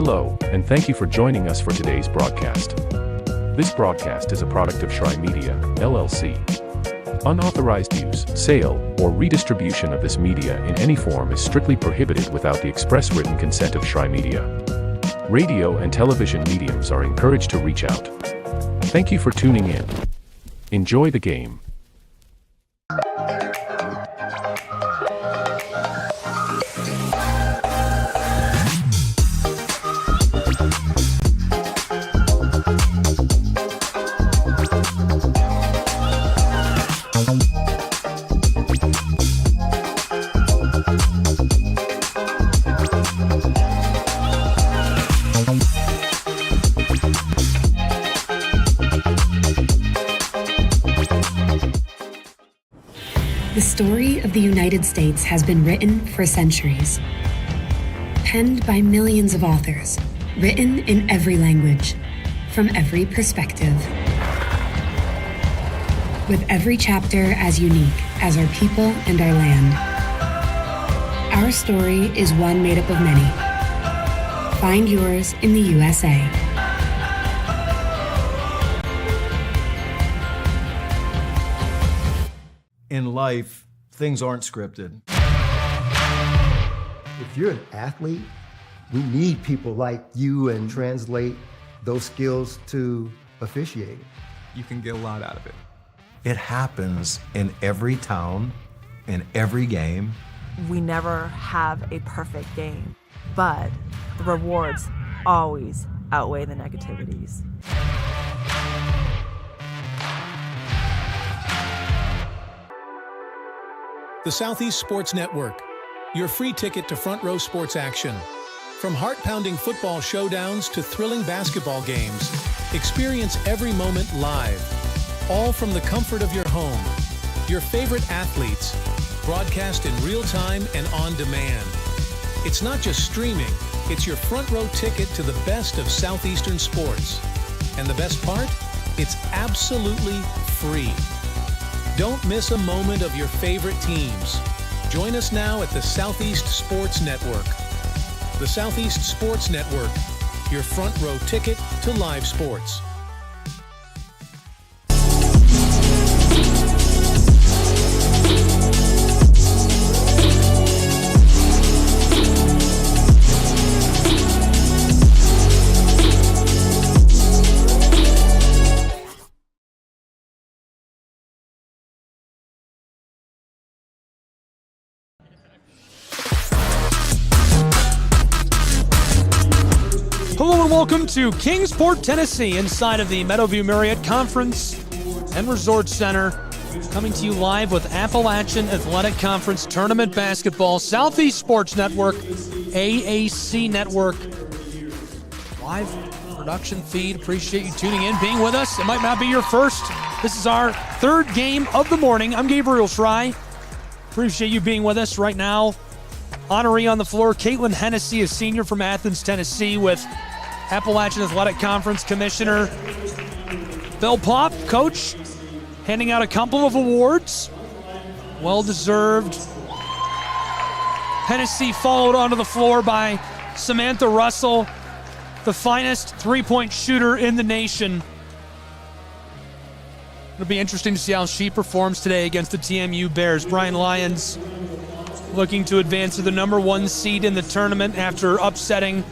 Hello, and thank you for joining us for today's broadcast. This broadcast is a product of Shry Media, LLC. Unauthorized use, sale, or redistribution of this media in any form is strictly prohibited without the express written consent of Shry Media. Radio and television mediums are encouraged to reach out. Thank you for tuning in. Enjoy the game. The story of the United States has been written for centuries. Penned by millions of authors, written in every language, from every perspective. With every chapter as unique as our people and our land. Our story is one made up of many. Find yours in the USA. In life, things aren't scripted. If you're an athlete, we need people like you and translate those skills to officiating. You can get a lot out of it. It happens in every town, in every game. We never have a perfect game, but the rewards always outweigh the negativities. The Southeast Sports Network, your free ticket to front row sports action. From heart-pounding football showdowns to thrilling basketball games, experience every moment live, all from the comfort of your home. Your favorite athletes, broadcast in real time and on demand. It's not just streaming, it's your front row ticket to the best of Southeastern sports. And the best part? It's absolutely free. Don't miss a moment of your favorite teams. Join us now at the Southeast Sports Network. The Southeast Sports Network, your front row ticket to live sports. Hello and welcome to Kingsport, Tennessee, inside of the Meadowview Marriott Conference and Resort Center. Coming to you live with Appalachian Athletic Conference Tournament Basketball, Southeast Sports Network, AAC Network. Live production feed. Appreciate you tuning in, being with us. It might not be your first. This is our third game of the morning. I'm Gabriel Shry. Appreciate you being with us right now. Honoree on the floor, Caitlin Hennessy, a senior from Athens, Tennessee, with Appalachian Athletic Conference Commissioner Bill Pop, coach, handing out a couple of awards. Well-deserved. Hennessy followed onto the floor by Samantha Russell, the finest three-point shooter in the nation. It'll be interesting to see how she performs today against the TMU Bears. Bryan Lions looking to advance to the number one seed in the tournament after upsetting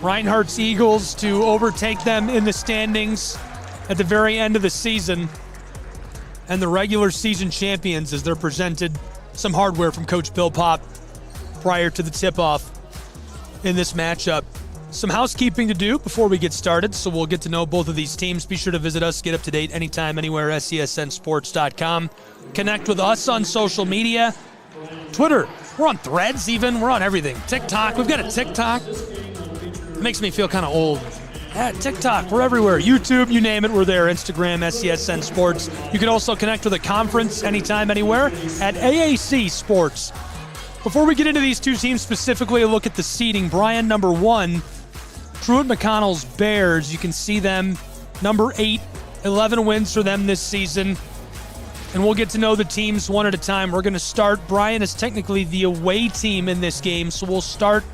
Reinhardt's Eagles to overtake them in the standings at the very end of the season. And the regular season champions, as they're presented some hardware from Coach Bill Pop prior to the tip-off in this matchup. Some housekeeping to do before we get started, so we'll get to know both of these teams. Be sure to visit us, get up to date anytime, anywhere, SESNsports.com. Connect with us on social media. Twitter, we're on Threads even, we're on everything. TikTok, we've got a TikTok. It makes me feel kind of old. TikTok, we're everywhere. YouTube, you name it, we're there. Instagram, SESN Sports. You can also connect with the conference anytime, anywhere at AAC Sports. Before we get into these two teams specifically, a look at the seeding. Bryan, number 1, Truett-McConnell's Bears. You can see them, number 8, 11 wins for them this season. And we'll get to know the teams one at a time. We're going to start. Bryan is technically the away team in this game, so we'll start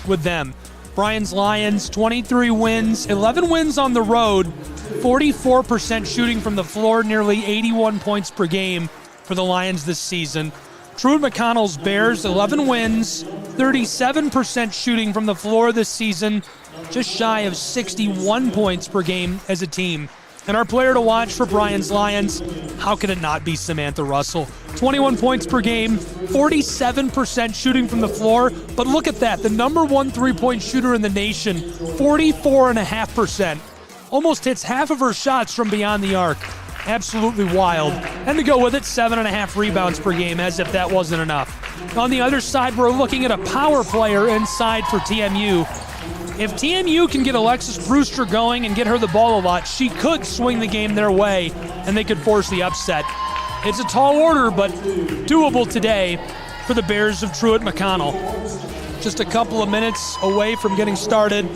with them. Bryan's Lions, 23 wins, 11 wins on the road, 44% shooting from the floor, nearly 81 points per game for the Lions this season. Truett-McConnell's Bears, 11 wins, 37% shooting from the floor this season, just shy of 61 points per game as a team. And our player to watch for Bryan's Lions, how can it not be Samantha Russell? 21 points per game, 47% shooting from the floor. But look at that, the number one three-point shooter in the nation, 44.5%. Almost hits half of her shots from beyond the arc. Absolutely wild. And to go with it, 7.5 rebounds per game, as if that wasn't enough. On the other side, we're looking at a power player inside for TMU. If TMU can get Alexis Brewster going and get her the ball a lot, she could swing the game their way, and they could force the upset. It's a tall order, but doable today for the Bears of Truett-McConnell. Just a couple of minutes away from getting started.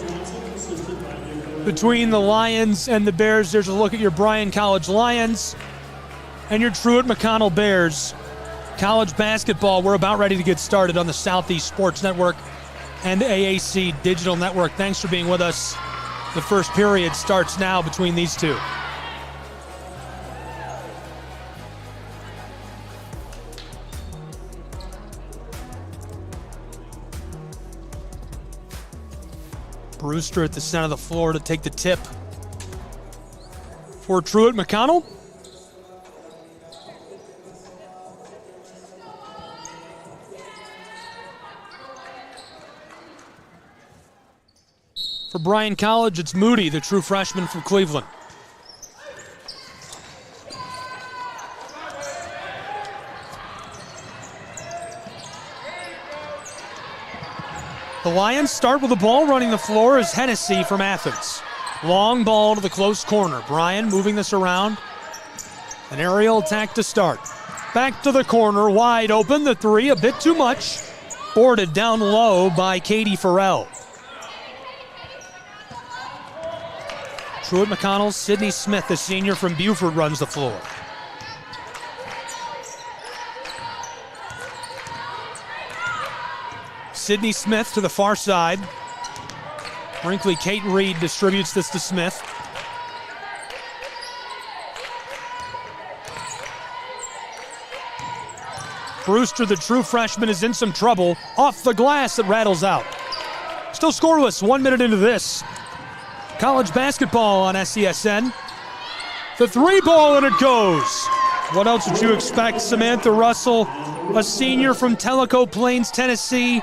Between the Lions and the Bears, there's a look at your Bryan College Lions and your Truett-McConnell Bears. College basketball, we're about ready to get started on the Southeast Sports Network and AAC Digital Network. Thanks for being with us. The first period starts now between these two. Brewster at the center of the floor to take the tip for Truett-McConnell. For Bryan College, it's Moody, the true freshman from Cleveland. The Lions start with the ball running the floor as Hennessy from Athens. Long ball to the close corner. Bryan moving this around. An aerial attack to start. Back to the corner, wide open. The three, a bit too much. Boarded down low by Katie Farrell. Truett-McConnell's Sydney Smith, the senior from Buford, runs the floor. Sydney Smith to the far side. Brinkley Kate Reed distributes this to Smith. Brewster, the true freshman, is in some trouble. Off the glass, it rattles out. Still scoreless, 1 minute into this. College basketball on SESN. The three ball, and it goes. What else would you expect? Samantha Russell, a senior from Tellico Plains, Tennessee,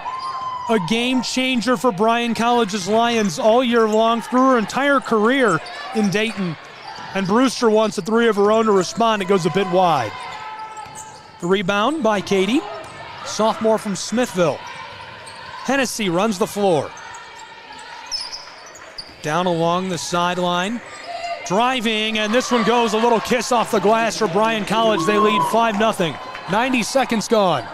a game changer for Bryan College's Lions all year long through her entire career in Dayton. And Brewster wants a three of her own to respond. It goes a bit wide. The rebound by Katie, sophomore from Smithville. Hennessy runs the floor. Down along the sideline, driving, and this one goes a little kiss off the glass for Bryan College. They lead 5-0. 90 seconds gone.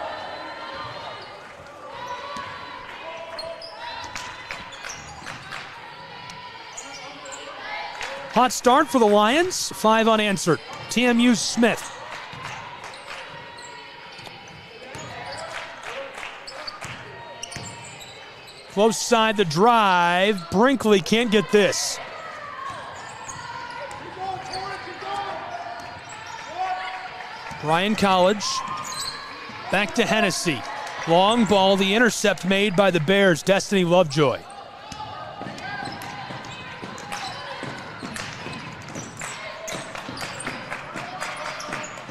Hot start for the Lions, 5 unanswered. TMU's Smith. Close side, the drive. Brinkley can't get this. Bryan College. Back to Hennessy. Long ball, the intercept made by the Bears, Destiny Lovejoy.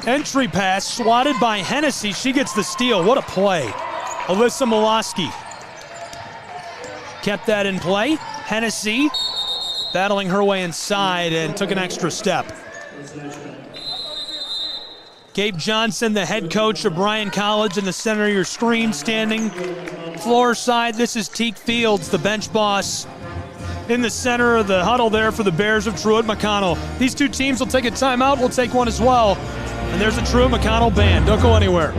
Entry pass swatted by Hennessy. She gets the steal. What a play. Alyssa Moloski kept that in play. Hennessy battling her way inside and took an extra step. Gabe Johnson, the head coach of Bryan College, in the center of your screen, standing floor side. This is Teak Fields, the bench boss, in the center of the huddle there for the Bears of Truett-McConnell. These two teams will take a timeout. We'll take one as well. And there's a Truett-McConnell band. Don't go anywhere.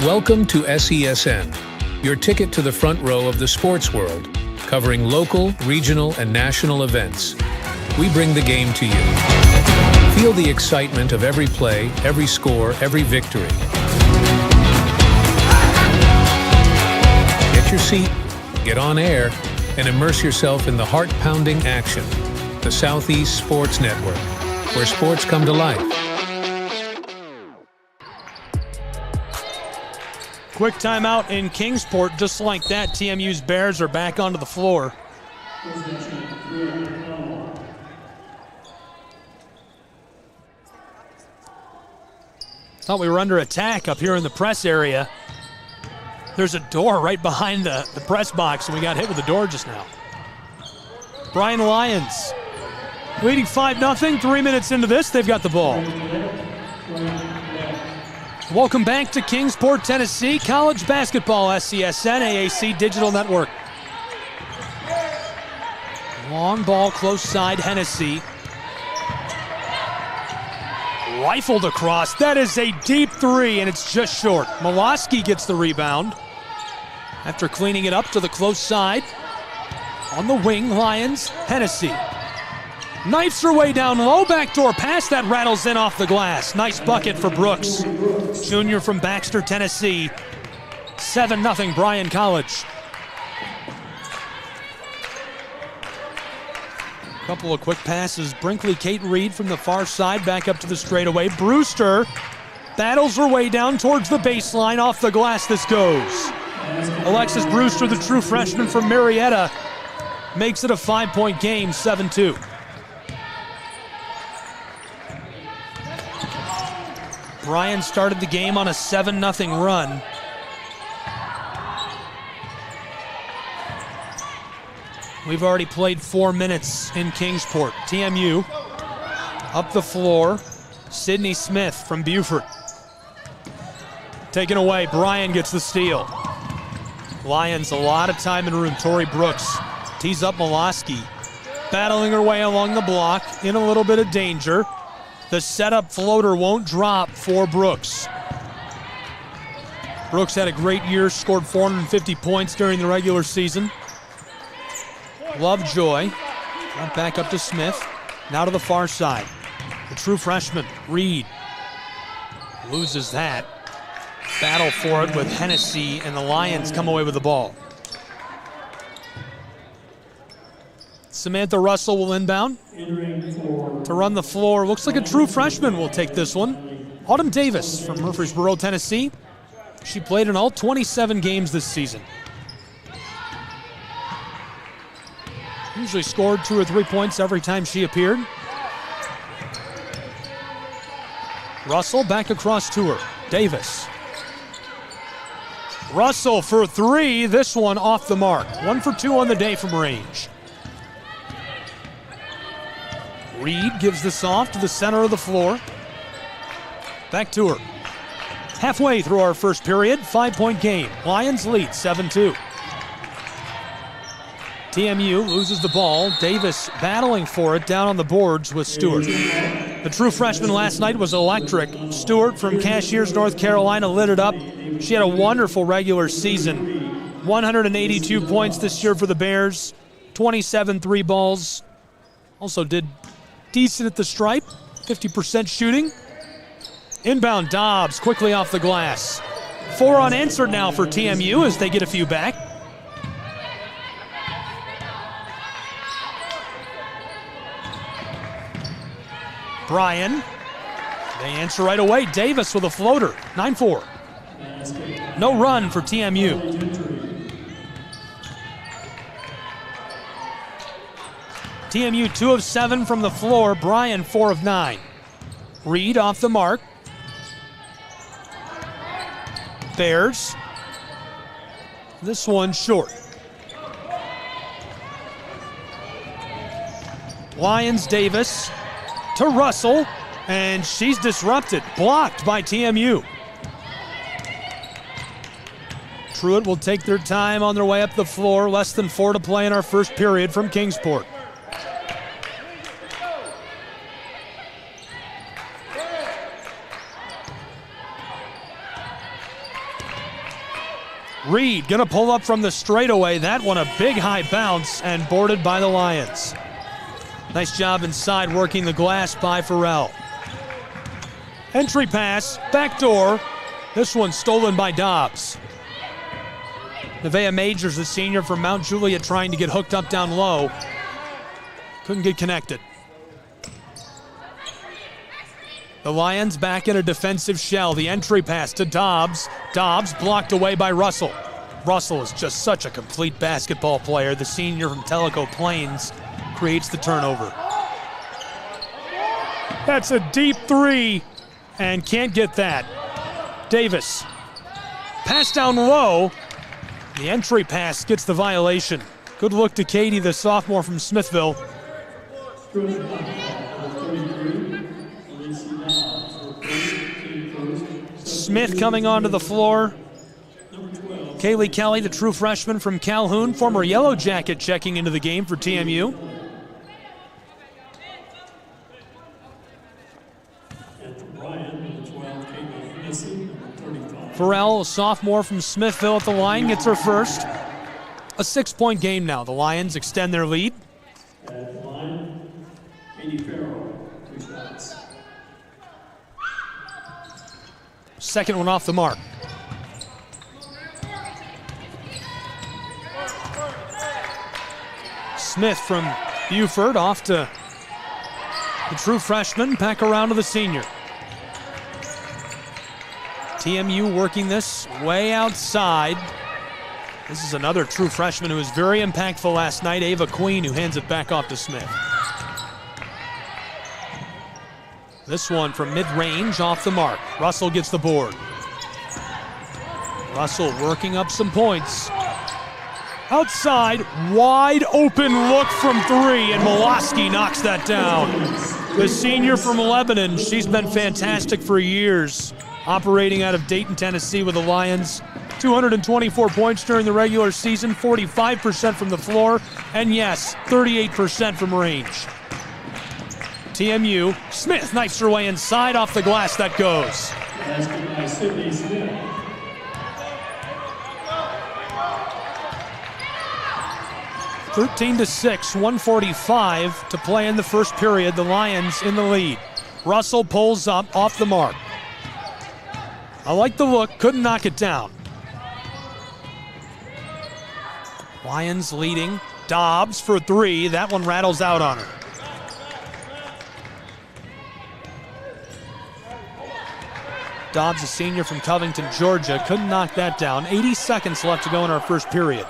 Welcome to SESN, your ticket to the front row of the sports world, covering local, regional, and national events. We bring the game to you. Feel the excitement of every play, every score, every victory. Get your seat, get on air, and immerse yourself in the heart-pounding action. The Southeast Sports Network, where sports come to life. Quick timeout in Kingsport. Just like that, TMU's Bears are back onto the floor. Thought we were under attack up here in the press area. There's a door right behind the press box, and we got hit with the door just now. Bryan Lions leading 5-0, 3 minutes into this, they've got the ball. Welcome back to Kingsport, Tennessee, college basketball, SCSN, AAC Digital Network. Long ball, close side, Hennessy. Rifled across, that is a deep three, and it's just short. Moloski gets the rebound after cleaning it up to the close side. On the wing, Lions, Hennessy. Knifes her way down low, backdoor pass that rattles in off the glass. Nice bucket for Brooks, junior from Baxter, Tennessee. 7-0 Bryan College. Couple of quick passes. Brinkley, Kate Reed from the far side, back up to the straightaway. Brewster battles her way down towards the baseline. Off the glass this goes. Alexis Brewster, the true freshman from Marietta, makes it a 5-point game, 7-2. Bryan started the game on a 7-0 run. We've already played 4 minutes in Kingsport. TMU up the floor. Sydney Smith from Buford. Taken away, Bryan gets the steal. Lions a lot of time in room. Tori Brooks tees up Moloski. Battling her way along the block, in a little bit of danger. The setup floater won't drop for Brooks. Brooks had a great year, scored 450 points during the regular season. Lovejoy, back up to Smith, now to the far side. The true freshman, Reed, loses that. Battle for it with Hennessy, and the Lions come away with the ball. Samantha Russell will inbound to run the floor. Looks like a true freshman will take this one. Autumn Davis from Murfreesboro, Tennessee. She played in all 27 games this season. Usually scored 2 or 3 points every time she appeared. Russell back across to her. Davis. Russell for 3. This one off the mark. 1 for 2 on the day from range. Reed gives this off to the center of the floor. Back to her. Halfway through our first period, 5-point game. Lions lead 7-2. TMU loses the ball. Davis battling for it down on the boards with Stewart. The true freshman last night was electric. Stewart from Cashiers, North Carolina lit it up. She had a wonderful regular season. 182 points this year for the Bears. 27 three balls. Also did decent at the stripe. 50% shooting. Inbound Dobbs quickly off the glass. 4 unanswered now for TMU as they get a few back. Bryan, they answer right away. Davis with a floater, 9-4. No run for TMU. TMU 2 of 7 from the floor. Bryan 4 of 9. Reed off the mark. Bears. This one short. Lions Davis to Russell, and she's disrupted. Blocked by TMU. Truett will take their time on their way up the floor. Less than 4 to play in our first period from Kingsport. Reed gonna pull up from the straightaway. That one a big high bounce and boarded by the Lions. Nice job inside working the glass by Farrell. Entry pass, backdoor. This one stolen by Dobbs. Nevaeh Majors, the senior from Mount Juliet, trying to get hooked up down low. Couldn't get connected. The Lions back in a defensive shell. The entry pass to Dobbs. Dobbs blocked away by Russell. Russell is just such a complete basketball player. The senior from Tellico Plains creates the turnover. That's a deep three, and can't get that. Davis. Pass down low. The entry pass gets the violation. Good look to Katie, the sophomore from Smithville. Smith coming onto the floor. Kaylee Kelly, the true freshman from Calhoun, former Yellow Jacket, checking into the game for TMU. Farrell, a sophomore from Smithville at the line, gets her first. A 6-point game now. The Lions extend their lead. Second one off the mark. Smith from Buford off to the true freshman, back around to the senior. TMU working this way outside. This is another true freshman who was very impactful last night, Ava Queen, who hands it back off to Smith. This one from mid-range off the mark. Russell gets the board. Russell working up some points. Outside, wide open look from three, and Moloski knocks that down. The senior from Lebanon, she's been fantastic for years, operating out of Dayton, Tennessee with the Lions. 224 points during the regular season, 45% from the floor, and yes, 38% from range. TMU, Smith knifes her way inside, off the glass, that goes. 13-6, 1:45 to play in the first period. The Lions in the lead. Russell pulls up off the mark. I like the look, couldn't knock it down. Lions leading. Dobbs for three. That one rattles out on her. Dobbs, a senior from Covington, Georgia, couldn't knock that down. 80 seconds left to go in our first period.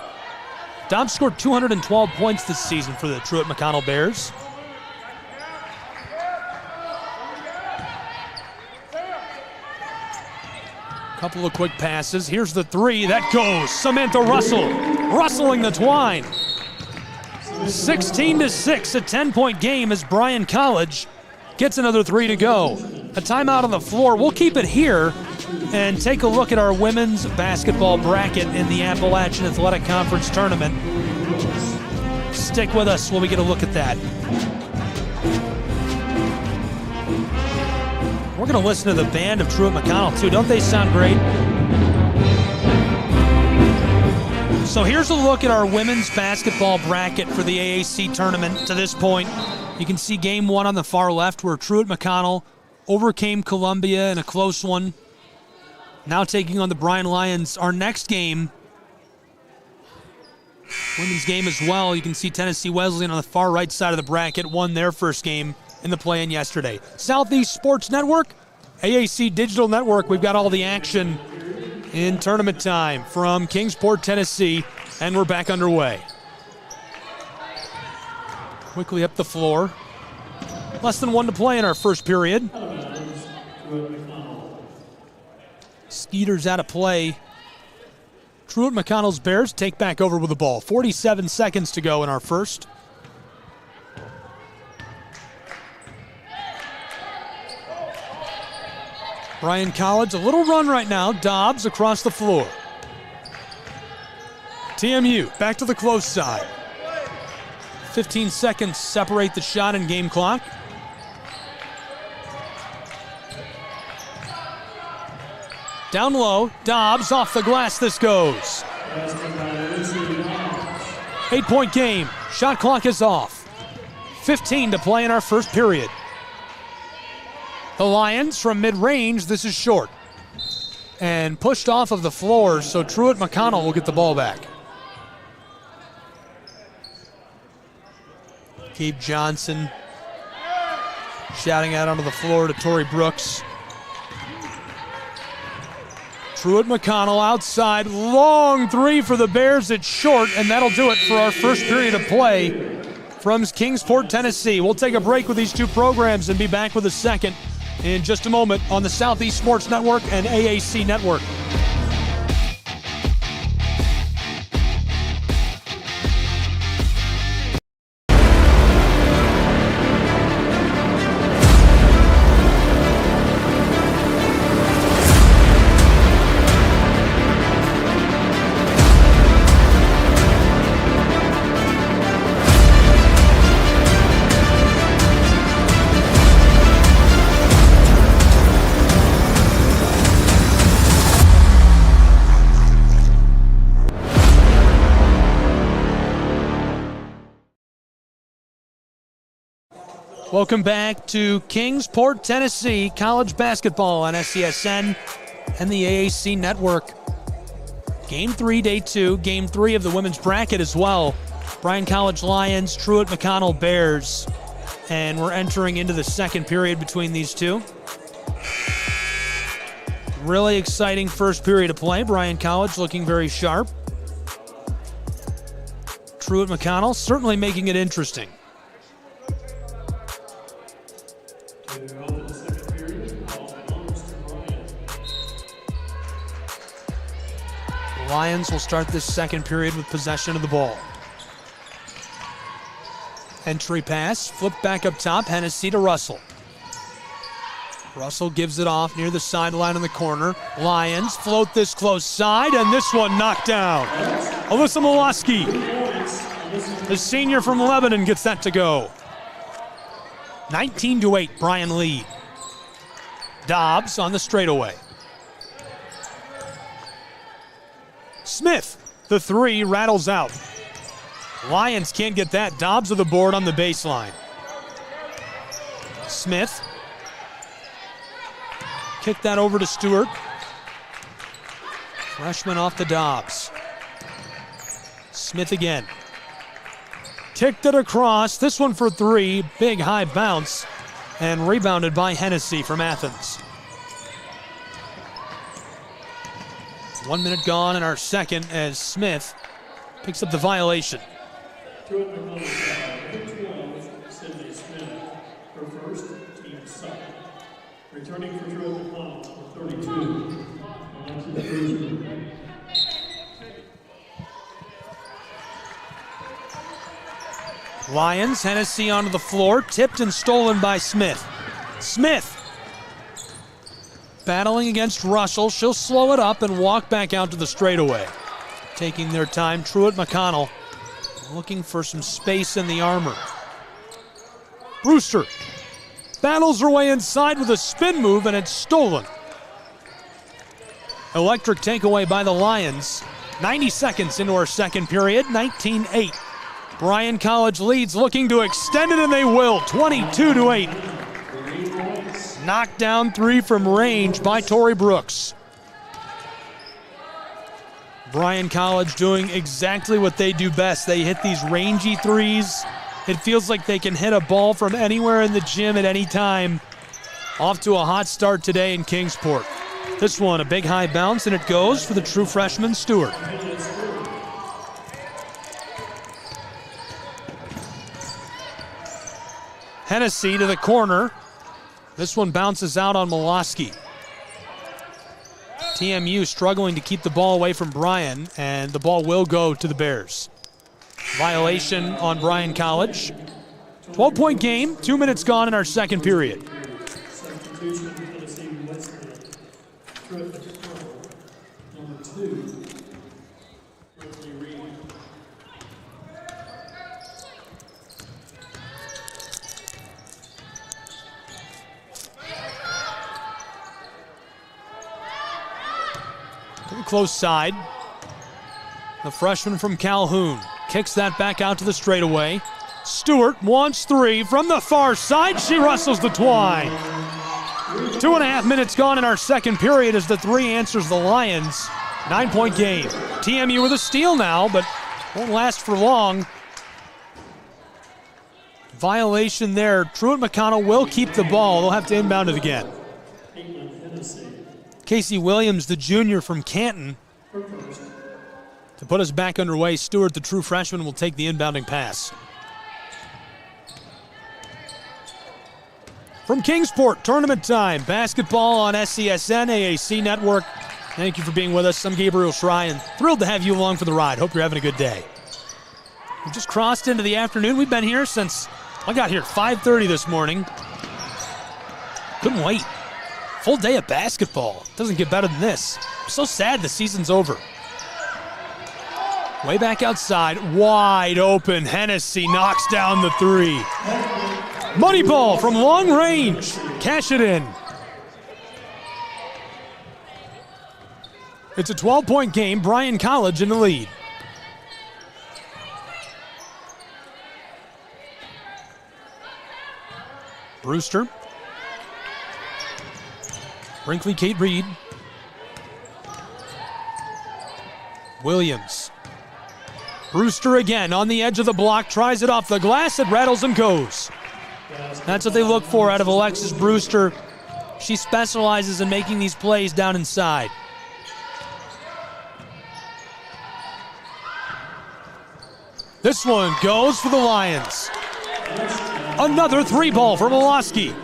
Dobbs scored 212 points this season for the Truett-McConnell Bears. Couple of quick passes. Here's the three. That goes. Samantha Russell rustling the twine. 16-6, a 10-point game as Bryan College gets another three to go. A timeout on the floor. We'll keep it here and take a look at our women's basketball bracket in the Appalachian Athletic Conference Tournament. Stick with us while we get a look at that. We're going to listen to the band of Truett-McConnell, too. Don't they sound great? So here's a look at our women's basketball bracket for the AAC tournament to this point. You can see game one on the far left where Truett-McConnell overcame Columbia in a close one. Now taking on the Bryan Lions. Our next game, women's game as well. You can see Tennessee Wesleyan on the far right side of the bracket won their first game in the play-in yesterday. Southeast Sports Network, AAC Digital Network. We've got all the action in tournament time from Kingsport, Tennessee, and we're back underway. Quickly up the floor. Less than one to play in our first period. Skeeter's out of play. Truett-McConnell's Bears take back over with the ball. 47 seconds to go in our first. Bryan College, a little run right now. Dobbs across the floor. TMU back to the close side. 15 seconds separate the shot and game clock. Down low, Dobbs off the glass, this goes. 8-point game, shot clock is off. 15 to play in our first period. The Lions from mid-range, this is short. And pushed off of the floor, so Truett-McConnell will get the ball back. Gabe Johnson shouting out onto the floor to Torrey Brooks. Truett-McConnell outside, long three for the Bears. It's short, and that'll do it for our first period of play from Kingsport, Tennessee. We'll take a break with these two programs and be back with a second in just a moment on the Southeast Sports Network and AAC Network. Welcome back to Kingsport, Tennessee, college basketball on SCSN and the AAC Network. Game 3, day 2, game 3 of the women's bracket as well. Bryan College Lions, Truett-McConnell Bears. And we're entering into the second period between these two. Really exciting first period of play. Bryan College looking very sharp. Truett-McConnell certainly making it interesting. The Lions will start this second period with possession of the ball. Entry pass, flipped back up top, Hennessy to Russell. Russell gives it off near the sideline in the corner. Lions float this close side, and this one knocked down. Alyssa Miloski, the senior from Lebanon, gets that to go. 19-8, Bryan lead. Dobbs on the straightaway. Smith, the three, rattles out. Lions can't get that. Dobbs with the board on the baseline. Smith. Kick that over to Stewart. Freshman off to Dobbs. Smith again. Kicked it across. This one for three. Big high bounce. And rebounded by Hennessy from Athens. 1 minute gone in our second as Smith picks up the violation. Returning for Truett-McConnell for 32. Lions, Hennessy onto the floor, tipped and stolen by Smith. Smith battling against Russell. She'll slow it up and walk back out to the straightaway. Taking their time, Truett-McConnell looking for some space in the armor. Brewster battles her way inside with a spin move, and it's stolen. Electric takeaway by the Lions. 90 seconds into our second period, 19-8. Bryan College leads, looking to extend it, and they will. 22-8. Knocked down three from range by Torrey Brooks. Bryan College doing exactly what they do best. They hit these rangy threes. It feels like they can hit a ball from anywhere in the gym at any time. Off to a hot start today in Kingsport. This one, a big high bounce, and it goes for the true freshman, Stewart. Hennessy to the corner. This one bounces out on Miloski. TMU struggling to keep the ball away from Bryan, and the ball will go to the Bears. Violation on Bryan College. 12-point game, 2 minutes gone in our second period. Close side. The freshman from Calhoun kicks that back out to the straightaway. Stewart wants three from the far side. She wrestles the twine. 2.5 minutes gone in our second period as the three answers the Lions. 9-point game. TMU with a steal now, but won't last for long. Violation there. Truett-McConnell will keep the ball. They'll have to inbound it again. Casey Williams, the junior from Canton. To put us back underway, Stewart, the true freshman, will take the inbounding pass. From Kingsport, tournament time. Basketball on SCSN, AAC Network. Thank you for being with us. I'm Gabriel Schrei, and thrilled to have you along for the ride. Hope you're having a good day. We've just crossed into the afternoon. We've been here since I got here at 5:30 this morning. Couldn't wait. Full day of basketball. Doesn't get better than this. I'm so sad the season's over. Way back outside, wide open. Hennessy knocks down the three. Money ball from long range. Cash it in. It's a 12-point game. Bryan College in the lead. Brewster. Brinkley, Kate Reed. Williams. Brewster again on the edge of the block, tries it off the glass, it rattles and goes. That's what they look for out of Alexis Brewster. She specializes in making these plays down inside. This one goes for the Lions. Another three ball for Miloski.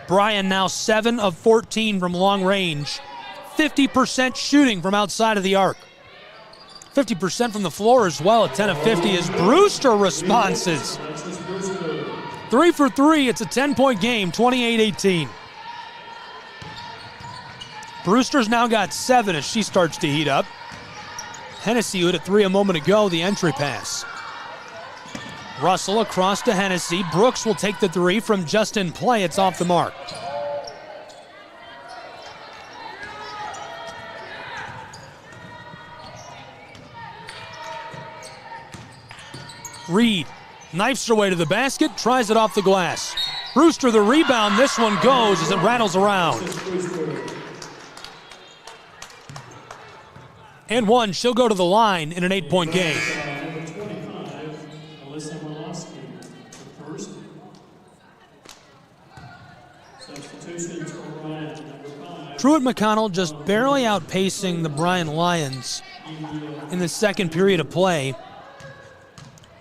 Bryan now 7 of 14 from long range. 50% shooting from outside of the arc. 50% from the floor as well at 10 of 50 as Brewster responses. 3 for 3, it's a 10-point game, 28-18. Brewster's now got 7 as she starts to heat up. Hennessy hit a 3 a moment ago, the entry pass. Russell across to Hennessy. Brooks will take the 3 from just in play. It's off the mark. Reed knifes her way to the basket, tries it off the glass. Brewster the rebound. This one goes as it rattles around. And one, she'll go to the line in an 8-point game. Truett-McConnell just barely outpacing the Bryan Lions in the second period of play.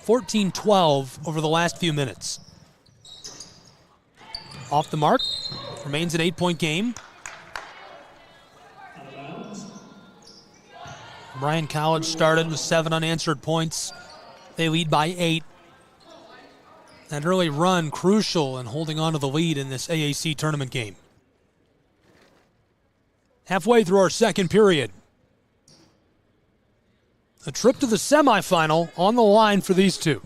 14-12 over the last few minutes. Off the mark, remains an 8-point game. Bryan College started with 7 unanswered points. They lead by 8. That early run crucial in holding on to the lead in this AAC tournament game. Halfway through our second period. A trip to the semifinal on the line for these two.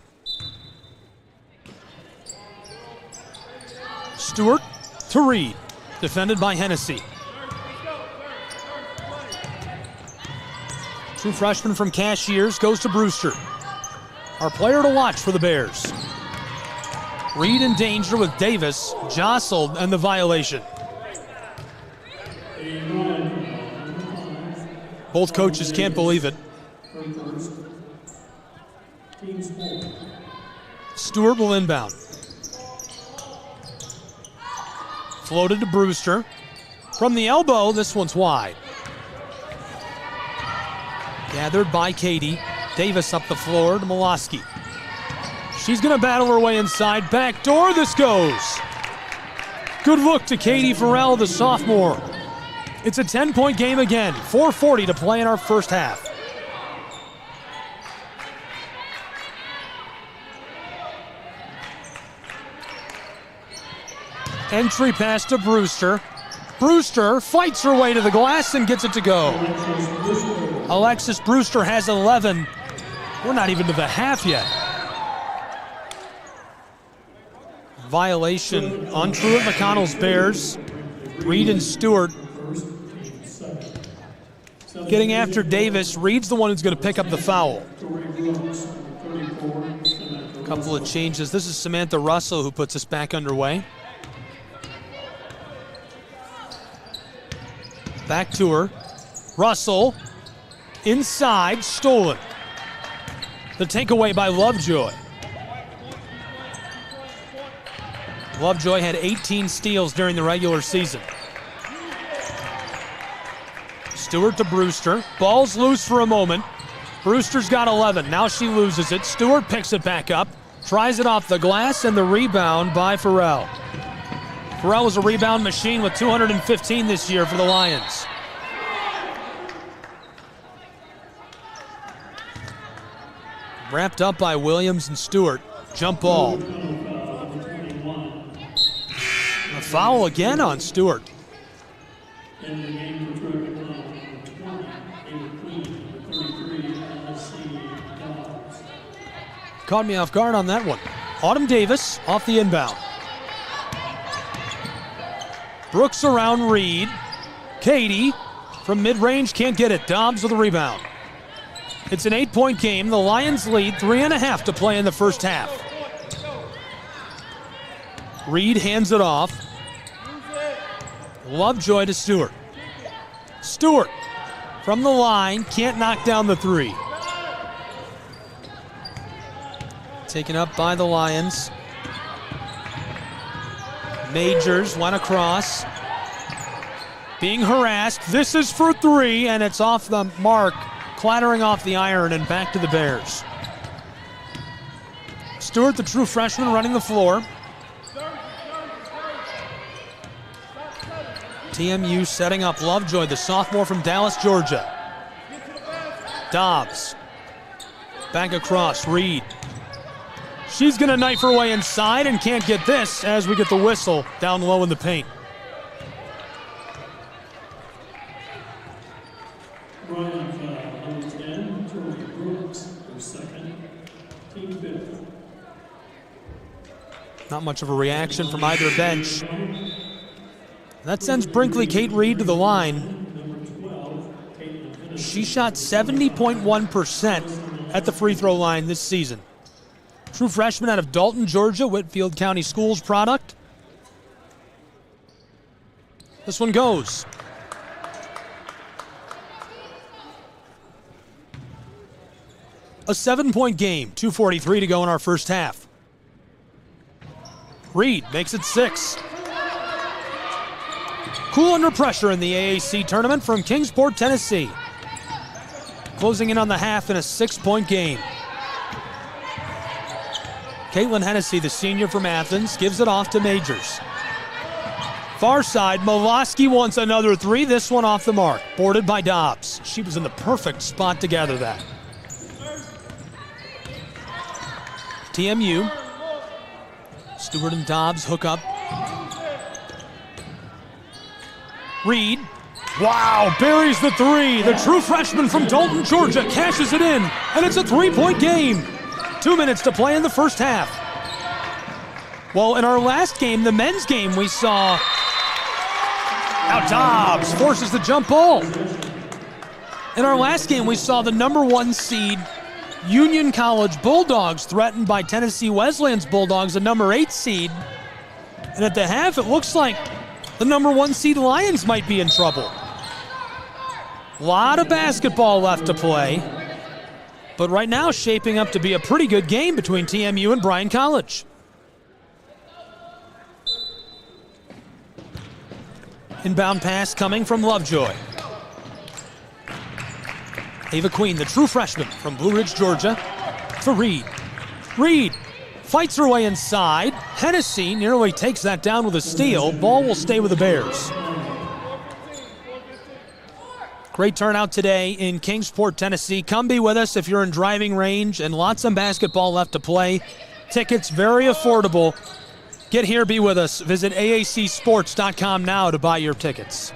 Stewart to Reed, defended by Hennessy. True freshman from Cashiers goes to Brewster. Our player to watch for the Bears. Reed in danger with Davis, jostled, and the violation. Both coaches can't believe it. Stewart will inbound. Floated to Brewster. From the elbow, this one's wide. Gathered by Katie. Davis up the floor to Miloski. She's going to battle her way inside. Back door, this goes. Good look to Katie Farrell, the sophomore. It's a 10-point game again. 4:40 to play in our first half. Entry pass to Brewster. Brewster fights her way to the glass and gets it to go. Alexis Brewster has 11. We're not even to the half yet. Violation on Truett-McConnell's Bears. Reed and Stewart getting after Davis. Reed's the one who's going to pick up the foul. A couple of changes. This is Samantha Russell who puts us back underway. Back to her. Russell. Inside. Stolen. The takeaway by Lovejoy. Lovejoy had 18 steals during the regular season. Stewart to Brewster. Ball's loose for a moment. Brewster's got 11. Now she loses it. Stewart picks it back up. Tries it off the glass, and the rebound by Farrell. Farrell was a rebound machine with 215 this year for the Lions. Wrapped up by Williams and Stewart. Jump ball. A foul again on Stewart. In the game for Truett-McConnell, 20, David Queen, 33, NSC Dobbs. Caught me off guard on that one. Autumn Davis off the inbound. Brooks around Reed. Katie from mid-range can't get it. Dobbs with a rebound. It's an 8-point game. The Lions lead 3.5 to play in the first half. Reed hands it off. Lovejoy to Stewart. Stewart from the line, can't knock down the three. Taken up by the Lions. Majors went across. Being harassed. This is for three, and it's off the mark, clattering off the iron and back to the Bears. Stewart, the true freshman, running the floor. TMU setting up Lovejoy, the sophomore from Dallas, Georgia. Dobbs. Back across, Reed. She's going to knife her way inside and can't get this as we get the whistle down low in the paint. Bryan foul, number 10, Tori Brooks, her second, team fifth. Not much of a reaction from either bench. That sends Brinkley Kate Reed to the line. She shot 70.1% at the free throw line this season. True freshman out of Dalton, Georgia, Whitfield County Schools product. This one goes. A 7-point game, 2:43 to go in our first half. Reed makes it 6. Cool under pressure in the AAC tournament from Kingsport, Tennessee. Closing in on the half in a 6-point game. Caitlin Hennessy, the senior from Athens, gives it off to Majors. Far side, Moloski wants another three. This one off the mark. Boarded by Dobbs. She was in the perfect spot to gather that. TMU. Stewart and Dobbs hook up. Reed. Wow, buries the three. The true freshman from Dalton, Georgia, cashes it in, and it's a 3-point game. 2 minutes to play in the first half. Well, in our last game, the men's game, we saw now Dobbs forces the jump ball. In our last game, we saw the number 1 seed Union College Bulldogs threatened by Tennessee Wesleyan's Bulldogs, a number 8 seed. And at the half, it looks like the number 1 seed Lions might be in trouble. A lot of basketball left to play. But right now, shaping up to be a pretty good game between TMU and Bryan College. Inbound pass coming from Lovejoy. Ava Queen, the true freshman from Blue Ridge, Georgia, for Reed. Reed fights her way inside. Hennessy nearly takes that down with a steal. Ball will stay with the Bears. Great turnout today in Kingsport, Tennessee. Come be with us if you're in driving range, and lots of basketball left to play. Tickets very affordable. Get here, be with us. Visit aacsports.com now to buy your tickets.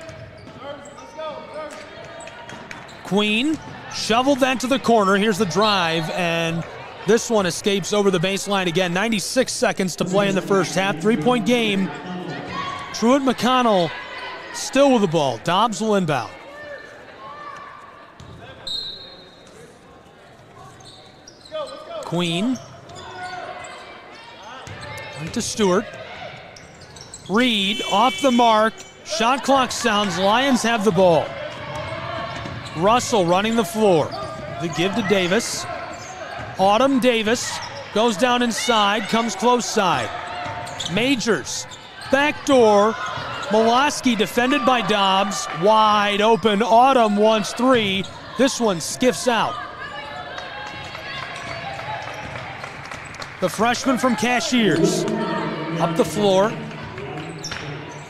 Queen shoveled that to the corner. Here's the drive, and this one escapes over the baseline again. 96 seconds to play in the first half. 3-point game. Truett-McConnell still with the ball. Dobbs will inbound. Queen. On to Stewart. Reed off the mark. Shot clock sounds. Lions have the ball. Russell running the floor. The give to Davis. Autumn Davis goes down inside, comes close side. Majors, backdoor. Molaski defended by Dobbs. Wide open. Autumn wants three. This one skiffs out. The freshman from Cashiers. Up the floor.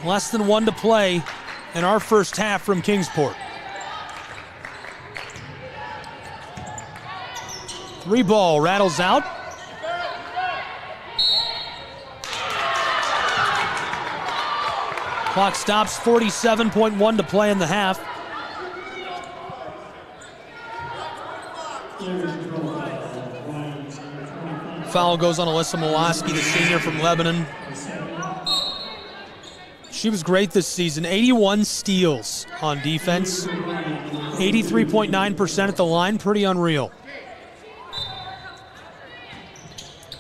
Less than 1 to play in our first half from Kingsport. 3 ball rattles out. Clock stops, 47.1 to play in the half. Foul goes on Alyssa Molaski, the senior from Lebanon. She was great this season. 81 steals on defense. 83.9% at the line, pretty unreal.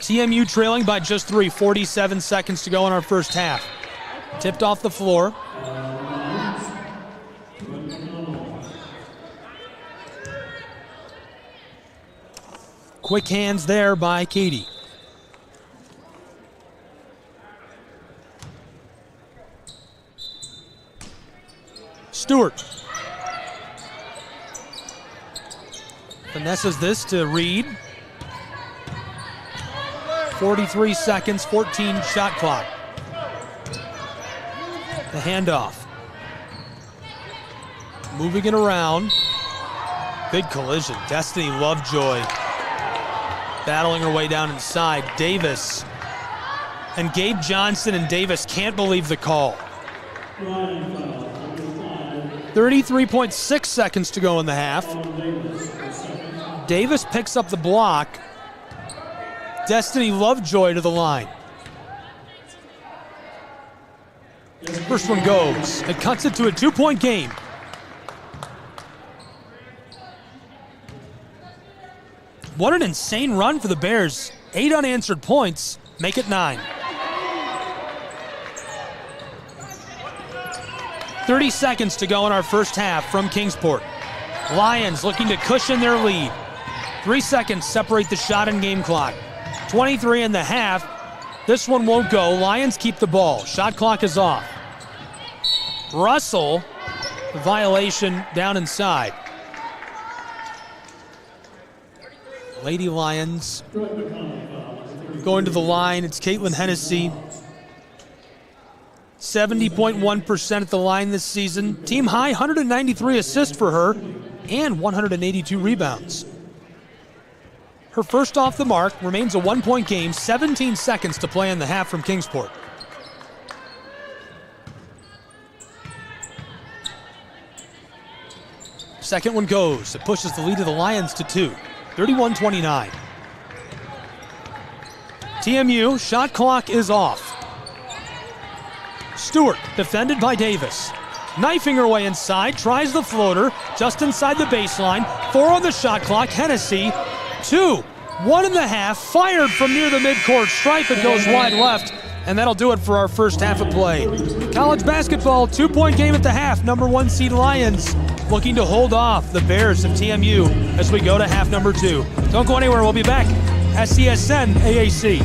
TMU trailing by just 3, 47 seconds to go in our first half. Tipped off the floor. Quick hands there by Katie. Stewart. Finesses this to Reed. 43 seconds, 14 shot clock. The handoff. Moving it around. Big collision. Destiny Lovejoy battling her way down inside. Davis and Gabe Johnson and Davis can't believe the call. 33.6 seconds to go in the half. Davis picks up the block. Destiny Lovejoy to the line. First one goes. It cuts it to a 2-point game. What an insane run for the Bears. 8 unanswered points, make it 9. 30 seconds to go in our first half from Kingsport. Lions looking to cushion their lead. 3 seconds separate the shot and game clock. 23 in the half. This one won't go. Lions keep the ball. Shot clock is off. Russell, violation down inside. Lady Lions going to the line. It's Caitlin Hennessy. 70.1% at the line this season. Team high, 193 assists for her and 182 rebounds. Her first off the mark, remains a 1-point game, 17 seconds to play in the half from Kingsport. Second one goes. It pushes the lead of the Lions to 2. 31-29. TMU, shot clock is off. Stewart, defended by Davis. Knifing her way inside, tries the floater, just inside the baseline. 4 on the shot clock, Hennessy. 2, 1 in the half, fired from near the midcourt stripe. It goes wide left, and that'll do it for our first half of play. College basketball, 2-point game at the half. Number 1 seed Lions looking to hold off the Bears of TMU as we go to half number 2. Don't go anywhere, we'll be back. SCSN AAC.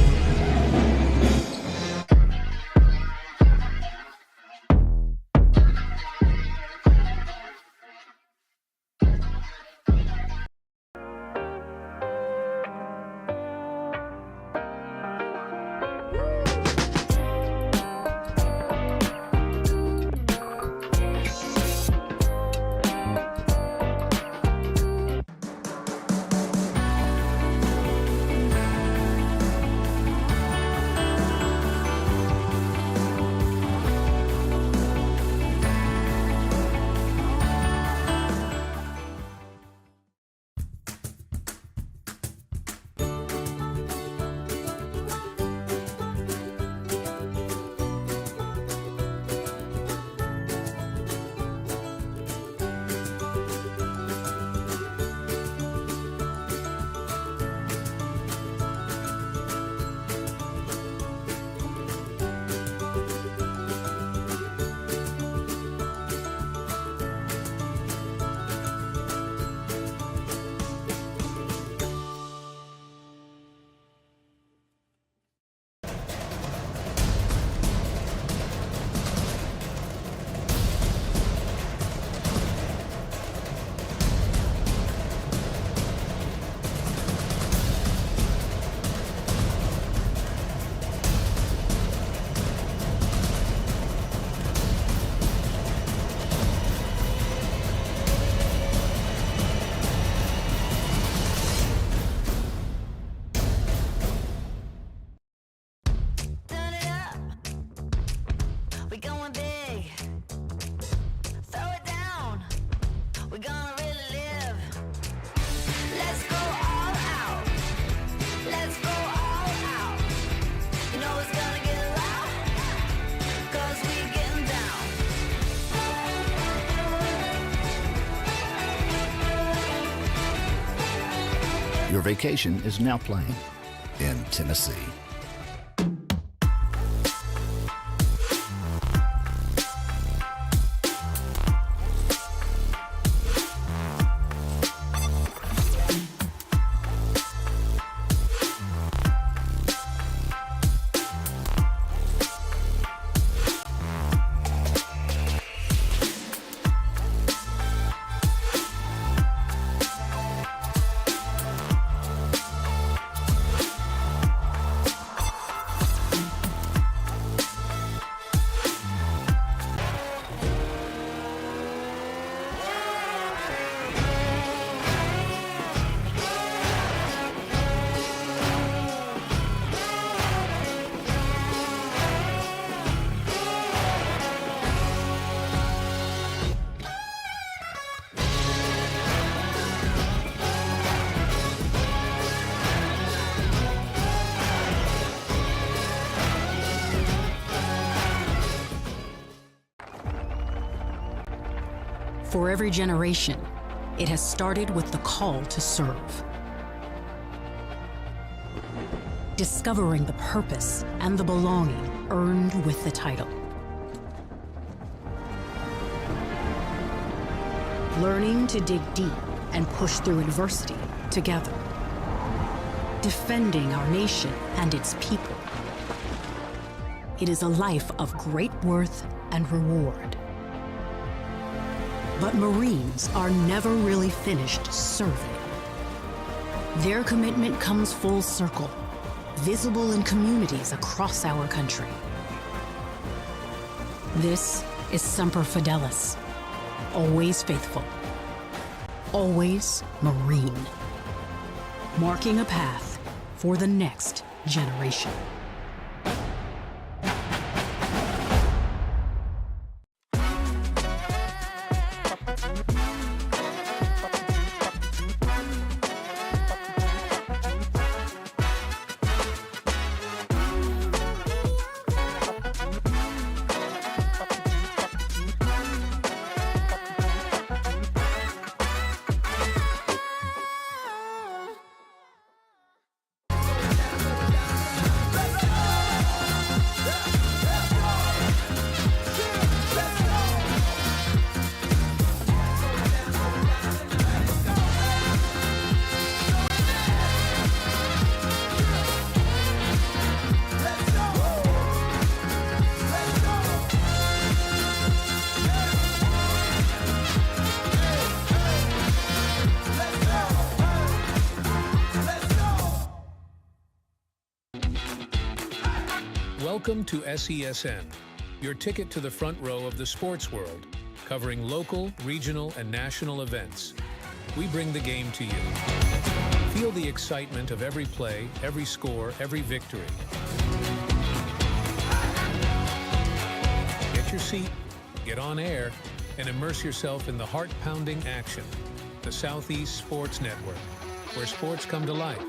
Your vacation is now playing in Tennessee. For every generation, it has started with the call to serve. Discovering the purpose and the belonging earned with the title. Learning to dig deep and push through adversity together. Defending our nation and its people. It is a life of great worth and reward. But Marines are never really finished serving. Their commitment comes full circle, visible in communities across our country. This is Semper Fidelis, always faithful, always Marine, marking a path for the next generation. Welcome to SESN, your ticket to the front row of the sports world, covering local, regional, and national events. We bring the game to you. Feel the excitement of every play, every score, every victory. Get your seat, get on air, and immerse yourself in the heart-pounding action. The Southeast Sports Network, where sports come to life.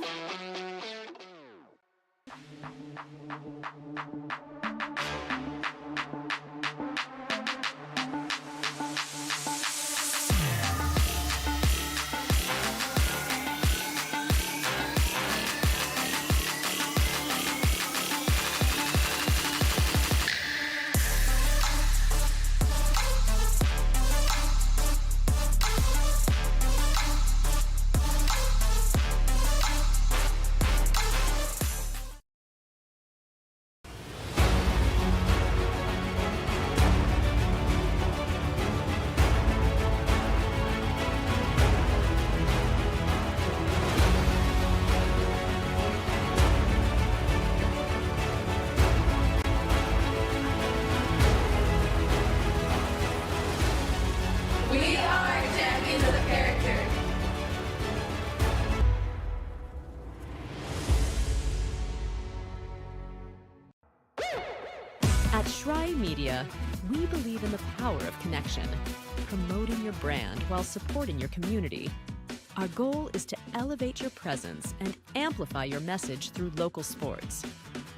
At Schry Media, we believe in the power of connection, promoting your brand while supporting your community. Our goal is to elevate your presence and amplify your message through local sports.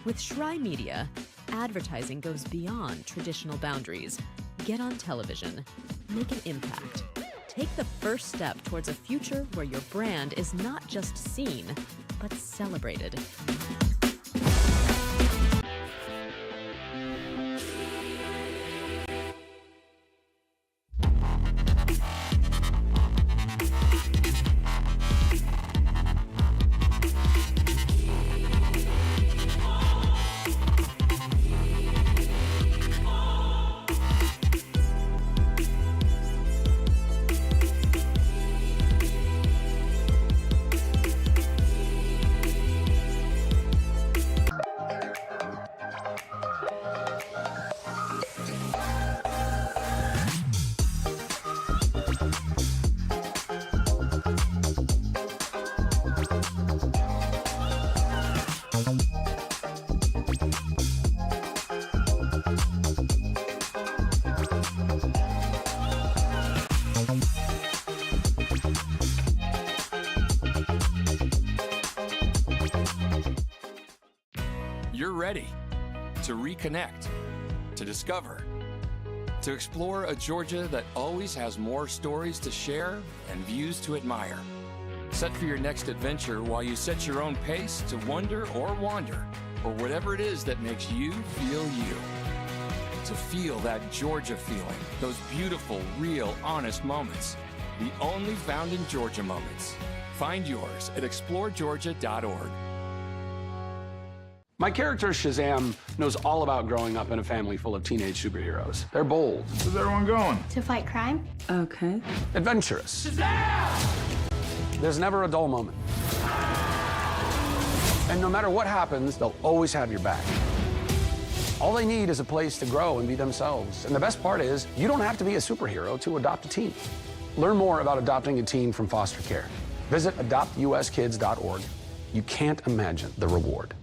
With Schry Media, advertising goes beyond traditional boundaries. Get on television, make an impact, Take the first step towards a future where your brand is not just seen, but celebrated. You're ready to reconnect, to discover, to explore a Georgia that always has more stories to share and views to admire. Set for your next adventure while you set your own pace to wonder or wander, or whatever it is that makes you feel you. To feel that Georgia feeling, those beautiful, real, honest moments. The only found in Georgia moments. Find yours at exploregeorgia.org. My character, Shazam, knows all about growing up in a family full of teenage superheroes. They're bold. Where's everyone going? To fight crime. Okay. Adventurous. Shazam! There's never a dull moment. And no matter what happens, they'll always have your back. All they need is a place to grow and be themselves. And the best part is, you don't have to be a superhero to adopt a teen. Learn more about adopting a teen from foster care. Visit adoptuskids.org. You can't imagine the reward.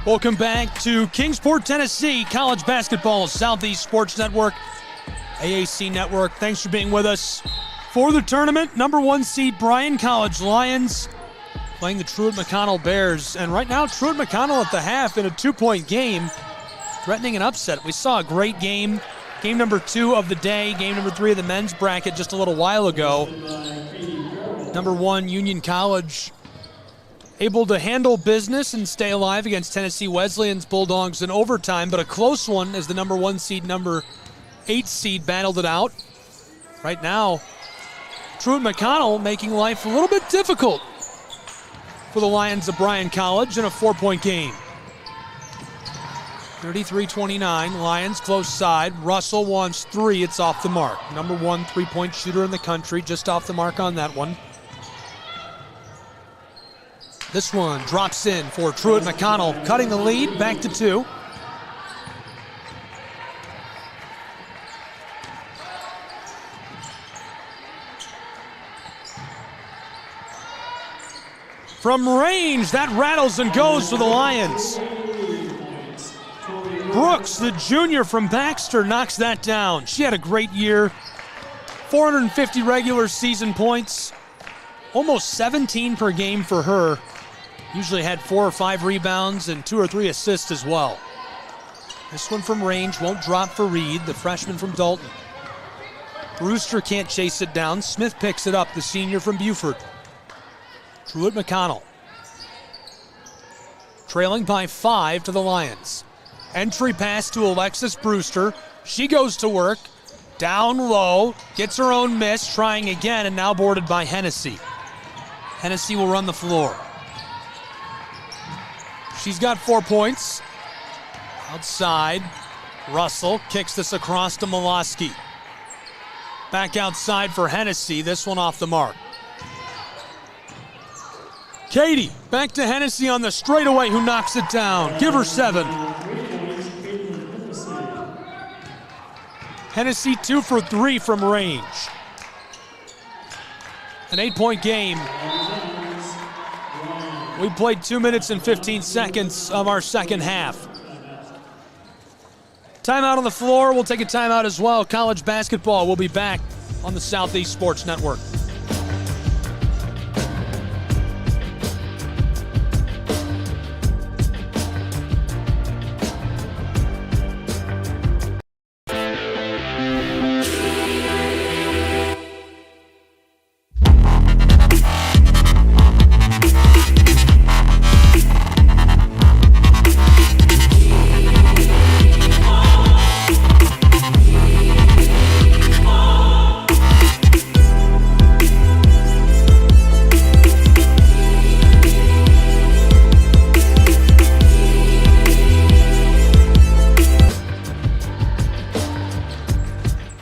Welcome back to Kingsport, Tennessee, College Basketball, Southeast Sports Network, AAC Network. Thanks for being with us for the tournament. Number 1 seed Bryan College Lions playing the Truett-McConnell Bears. And right now, Truett-McConnell at the half in a 2-point game, threatening an upset. We saw a great game. Game number 2 of the day, game number 3 of the men's bracket just a little while ago. Number 1, Union College, able to handle business and stay alive against Tennessee Wesleyan's Bulldogs in overtime, but a close one as the number 1 seed, number 8 seed battled it out. Right now, Truett-McConnell making life a little bit difficult for the Lions of Bryan College in a 4-point game. 33-29, Lions close side. Russell wants 3, it's off the mark. Number 1 3-point shooter in the country, just off the mark on that one. This one drops in for Truett-McConnell, cutting the lead back to 2. From range, that rattles and goes for the Lions. Brooks, the junior from Baxter, knocks that down. She had a great year. 450 regular season points, almost 17 per game for her. Usually had 4 or 5 rebounds and 2 or 3 assists as well. This one from range won't drop for Reed, the freshman from Dalton. Brewster can't chase it down. Smith picks it up, the senior from Buford. Truett-McConnell trailing by 5 to the Lions. Entry pass to Alexis Brewster. She goes to work. Down low, gets her own miss, trying again, and now boarded by Hennessy. Hennessy will run the floor. She's got 4 points. Outside, Russell kicks this across to Molosky. Back outside for Hennessy, this one off the mark. Katie, back to Hennessy on the straightaway, who knocks it down. Give her 7. Hennessy 2 for 3 from range. An 8-point game. We played 2 minutes and 15 seconds of our second half. Timeout on the floor. We'll take a timeout as well. College basketball will be back on the Southeast Sports Network.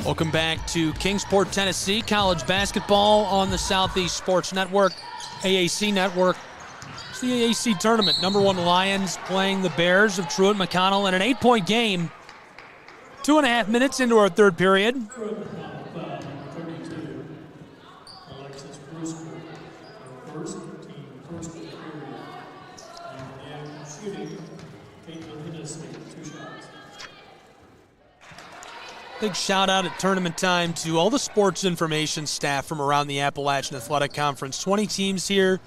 Welcome back to Kingsport, Tennessee. College basketball on the Southeast Sports Network, AAC Network. It's the AAC tournament. #1 Lions playing the Bears of Truett-McConnell in an 8-point game. 2.5 minutes into our third period. Big shout out at tournament time to all the sports information staff from around the Appalachian Athletic Conference. 20 teams here.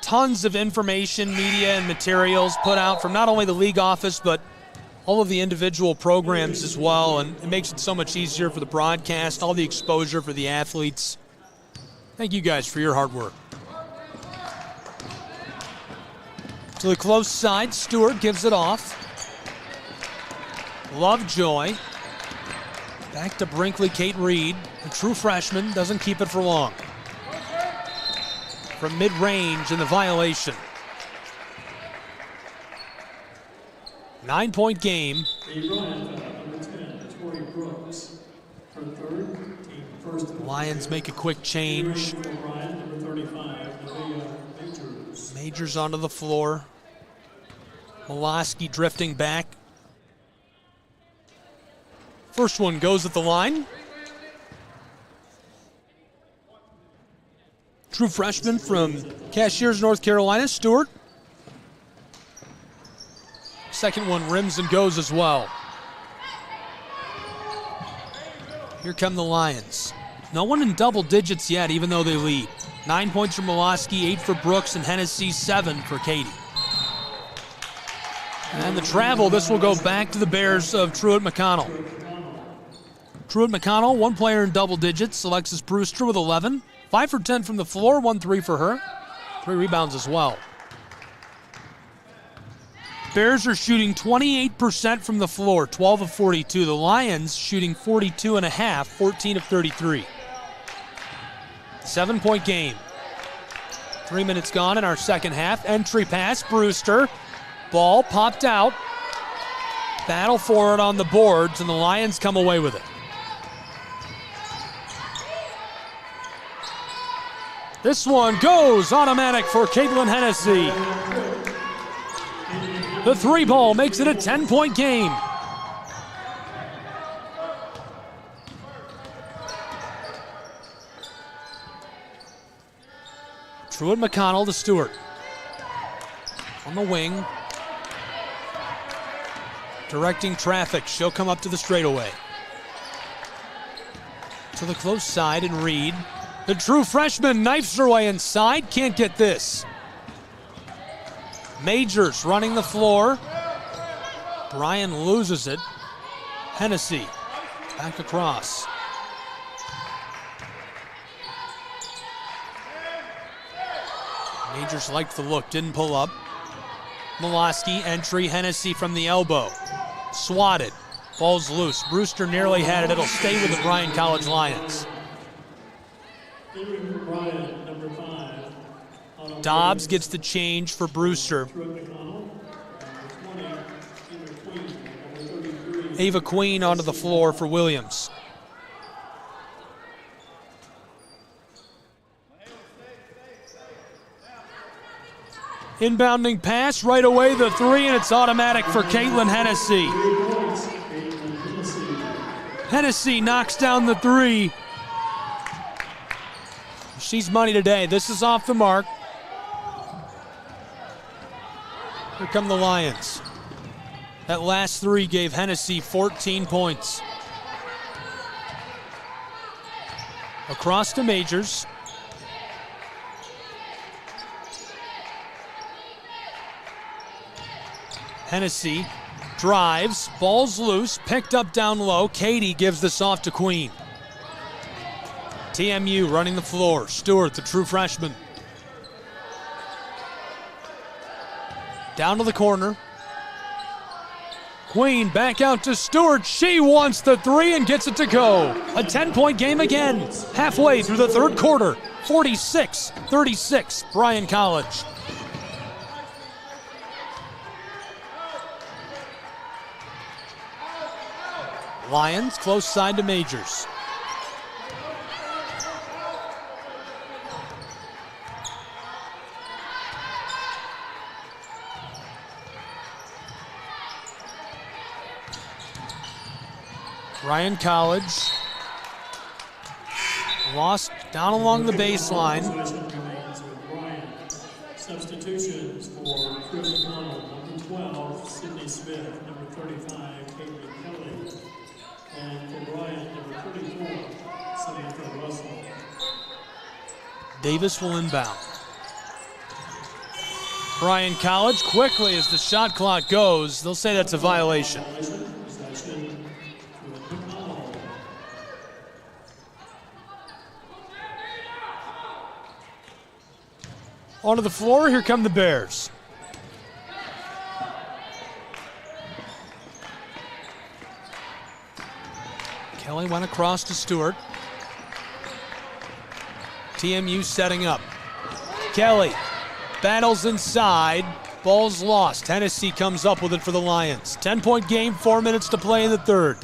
Tons of information, media, and materials put out from not only the league office, but all of the individual programs as well. And it makes it so much easier for the broadcast, all the exposure for the athletes. Thank you guys for your hard work. To the close side, Stewart gives it off. Lovejoy. Back to Brinkley, Kate Reed. A true freshman, doesn't keep it for long. From mid-range in the violation. 9-point game. Lions make a quick change. Majors onto the floor. Molosky drifting back. First one goes at the line. True freshman from Cashiers, North Carolina, Stewart. Second one rims and goes as well. Here come the Lions. No one in double digits yet, even though they lead. 9 points for Molosky, 8 for Brooks, and Hennessy, 7 for Katie. And the travel, this will go back to the Bears of Truett-McConnell. Truett-McConnell, one player in double digits. Alexis Brewster with 11. 5 for 10 from the floor, 1 3 for her. 3 rebounds as well. Bears are shooting 28% from the floor, 12 of 42. The Lions shooting 42.5, 14 of 33. 7-point game. 3 minutes gone in our second half. Entry pass, Brewster. Ball popped out. Battle for it on the boards, and the Lions come away with it. This one goes automatic for Caitlin Hennessy. The 3-ball makes it a 10-point game. Truett-McConnell to Stewart. On the wing. Directing traffic. She'll come up to the straightaway. To the close side and Reed. The true freshman knifes her way inside. Can't get this. Majors running the floor. Bryan loses it. Hennessy back across. Majors liked the look, didn't pull up. Molosky, entry, Hennessy from the elbow. Swatted. Ball's loose. Brewster nearly had it. It'll stay with the Bryan College Lions. Bryan, number 5. Dobbs gets the change for Brewster. Truett-McConnell, number 20, number 33. Ava Queen onto the floor for Williams. Inbounding pass, right away the 3, and it's automatic for Caitlin Hennessy. Hennessy knocks down the 3. She's money today. This is off the mark. Here come the Lions. That last 3 gave Hennessy 14 points. Across to Majors. Hennessy drives, ball's loose, picked up down low. Katie gives this off to Queen. TMU running the floor. Stewart, the true freshman. Down to the corner. Queen back out to Stewart. She wants the 3 and gets it to go. A 10-point game again. Halfway through the third quarter. 46-36, Bryan College. Lions close side to Majors. Bryan College lost down along the baseline. Substitutions for Truett-McConnell, number 12, Sydney Smith, number 35, Caitlin Kelly, and for Bryan, number 34, Samantha Russell. Davis will inbound. Bryan College quickly as the shot clock goes. They'll say that's a violation. Onto the floor, here come the Bears. Kelly went across to Stewart. TMU setting up. Kelly battles inside. Ball's lost. Tennessee comes up with it for the Lions. 10-point game, 4 minutes to play in the third.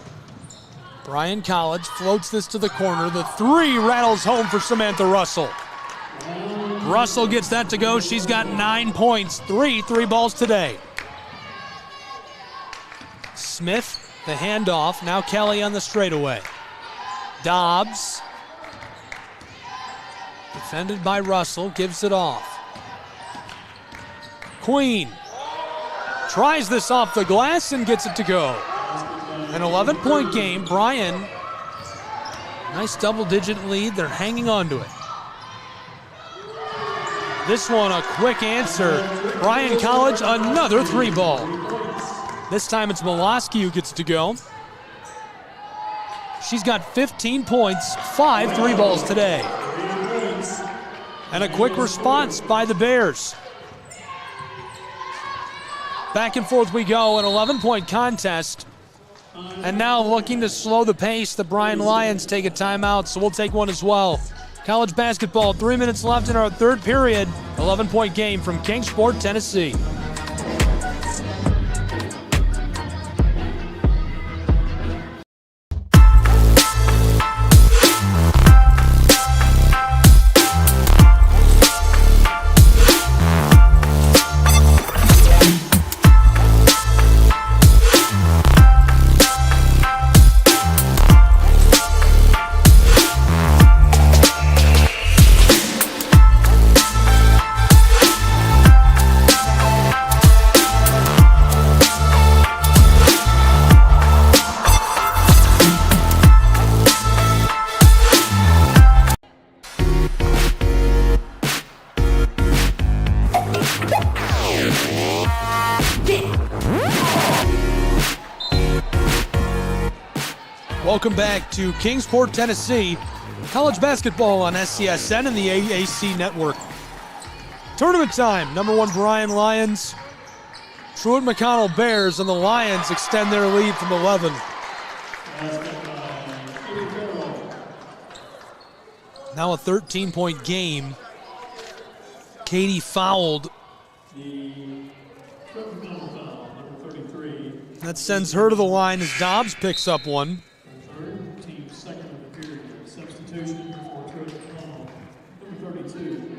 Bryan College floats this to the corner. The 3 rattles home for Samantha Russell. Russell gets that to go. She's got 9 points, 3 balls today. Smith, the handoff. Now Kelly on the straightaway. Dobbs, defended by Russell, gives it off. Queen tries this off the glass and gets it to go. An 11-point game. Bryan, nice double-digit lead. They're hanging on to it. This one a quick answer. Bryan College, another 3-ball. This time it's Molosky who gets to go. She's got 15 points, 5 3-balls today. And a quick response by the Bears. Back and forth we go, an 11-point contest. And now looking to slow the pace, the Bryan Lions take a timeout, so we'll take one as well. College basketball, 3 minutes left in our third period. 11-point game from Kingsport, Tennessee. Welcome back to Kingsport, Tennessee. College basketball on SCSN and the AAC network. Tournament time. Number 1 Bryan Lions. Truett-McConnell Bears, and the Lions extend their lead from 11. Now a 13-point game. Katie fouled. That sends her to the line as Dobbs picks up one. Team second of the period. Substitution for Truett-McConnell. Number 32,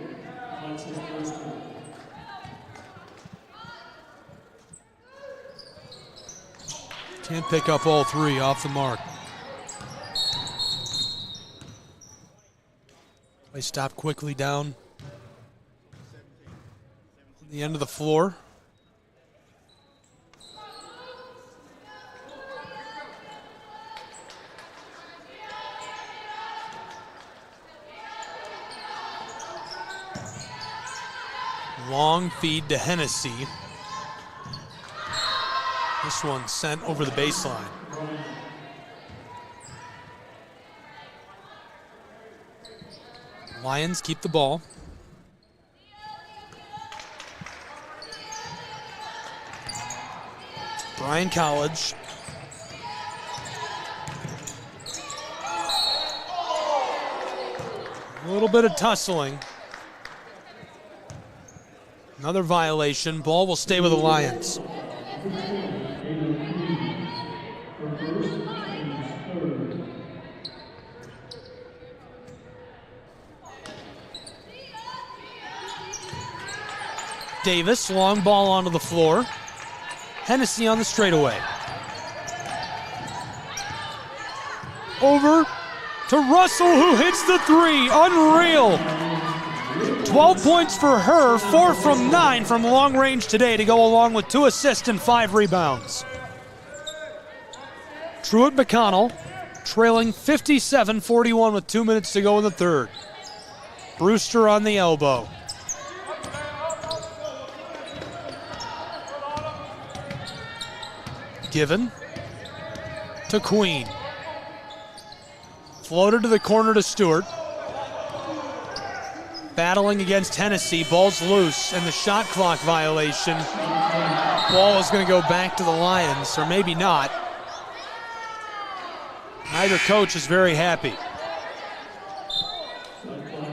Alexis Brewster. Can't pick up all three off the mark. They stop quickly down on the end of the floor. Long feed to Hennessy. This one sent over the baseline. Lions keep the ball. Bryan College. A little bit of tussling. Another violation. Ball will stay with the Lions. Davis, long ball onto the floor. Hennessy on the straightaway. Over to Russell, who hits the three. Unreal. 12 points for her, 4 from 9 from long range today to go along with 2 assists and 5 rebounds. Truett-McConnell trailing 57-41 with 2 minutes to go in the third. Brewster on the elbow. Given to Queen. Floated to the corner to Stewart. Battling against Hennessy, ball's loose, and the shot clock violation. Ball is going to go back to the Lions, or maybe not. Neither coach is very happy.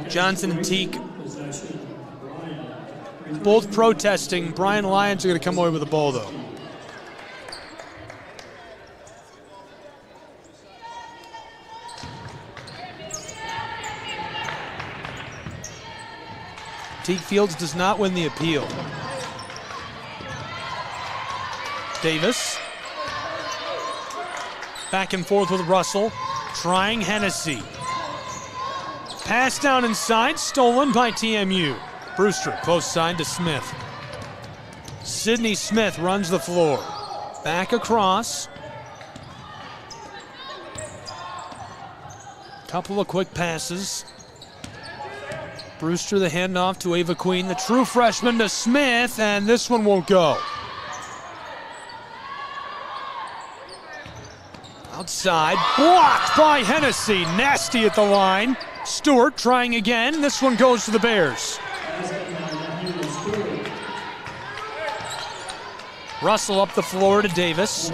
Johnson and Teague both protesting. Bryan Lions are going to come away with the ball, though. Teague Fields does not win the appeal. Davis. Back and forth with Russell. Trying Hennessy. Pass down inside, stolen by TMU. Brewster, close side to Smith. Sydney Smith runs the floor. Back across. Couple of quick passes. Brewster the handoff to Ava Queen, the true freshman to Smith, and this one won't go. Outside, blocked by Hennessy, nasty at the line. Stewart trying again, this one goes to the Bears. Russell up the floor to Davis.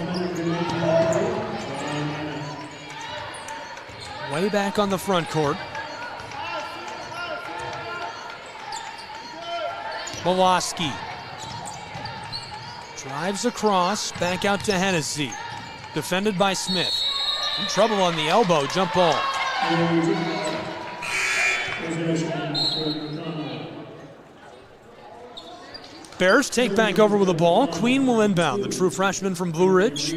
Way back on the front court. Moloski drives across, back out to Hennessy. Defended by Smith. In trouble on the elbow, jump ball. Bears take back over with the ball. Queen will inbound, the true freshman from Blue Ridge.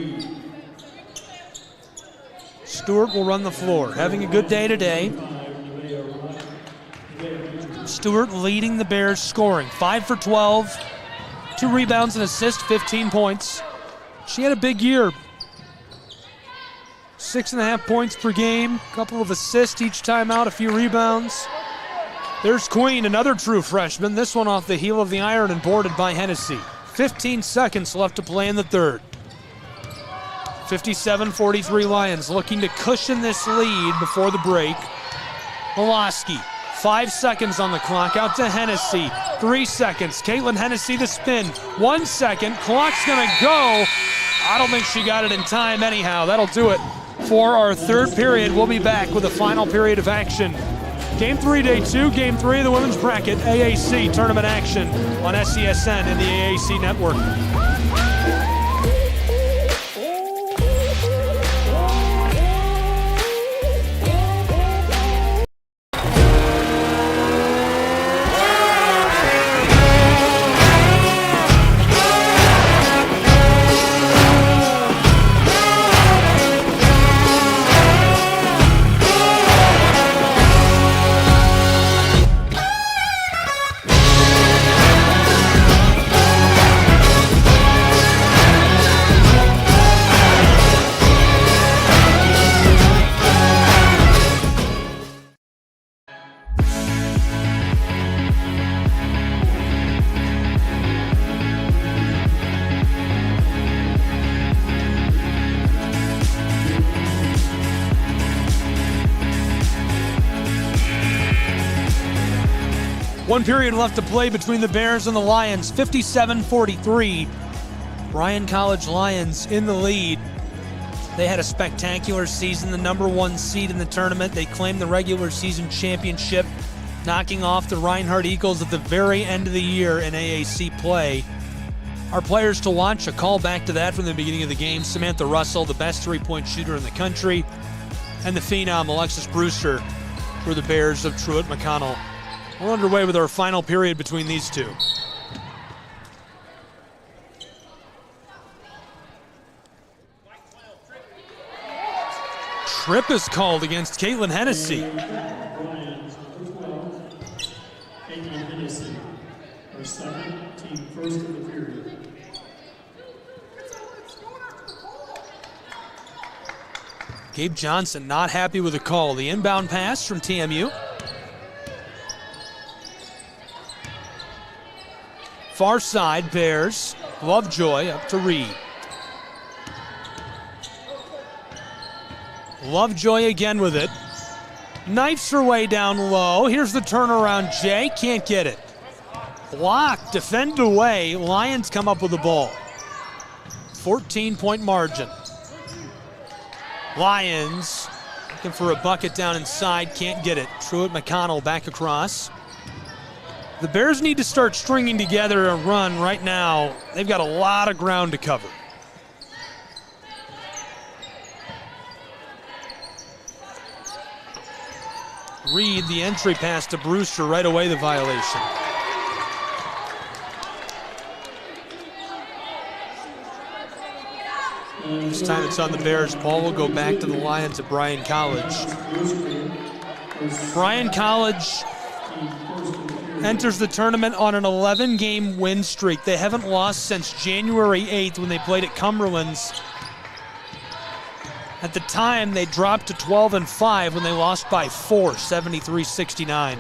Stewart will run the floor, having a good day today. Stewart leading the Bears scoring, 5 for 12, 2 rebounds and assists, 15 points. She had a big year. 6.5 points per game, a couple of assists each time out, a few rebounds. There's Queen, another true freshman, this one off the heel of the iron and boarded by Hennessy. 15 seconds left to play in the third. 57-43 Lions looking to cushion this lead before the break. Moloski. 5 seconds on the clock, out to Hennessy. 3 seconds, Caitlin Hennessy the spin. 1 second, clock's gonna go. I don't think she got it in time anyhow. That'll do it. for our third period. We'll be back with the final period of action. Game 3, Day 2, Game 3 of the women's bracket, AAC tournament action on SCSN and the AAC network. One period left to play between the Bears and the Lions, 57-43. Bryan College Lions in the lead. They had a spectacular season, the number 1 seed in the tournament. They claimed the regular season championship, knocking off the Reinhardt Eagles at the very end of the year in AAC play. Our players to watch, a call back to that from the beginning of the game. Samantha Russell, the best three-point shooter in the country, and the phenom Alexis Brewster for the Bears of Truett-McConnell. We're underway with our final period between these two. Trip is called against Caitlin Hennessy. Caitlin Hennessy, our second, team first of the period. Gabe Johnson not happy with the call. The inbound pass from TMU. Far side, Bears. Lovejoy up to Reed. Lovejoy again with it. Knifes her way down low. Here's the turnaround, Jay. Can't get it. Blocked, defended away. Lions come up with the ball. 14-point margin. Lions looking for a bucket down inside. Can't get it. Truett-McConnell back across. The Bears need to start stringing together a run right now. They've got a lot of ground to cover. Reed, the entry pass to Brewster, right away the violation. This time it's on the Bears. Ball will go back to the Lions at Bryan College. Bryan College enters the tournament on an 11-game win streak. They haven't lost since January 8th when they played at Cumberland's. At the time, they dropped to 12-5 when they lost by 4, 73-69.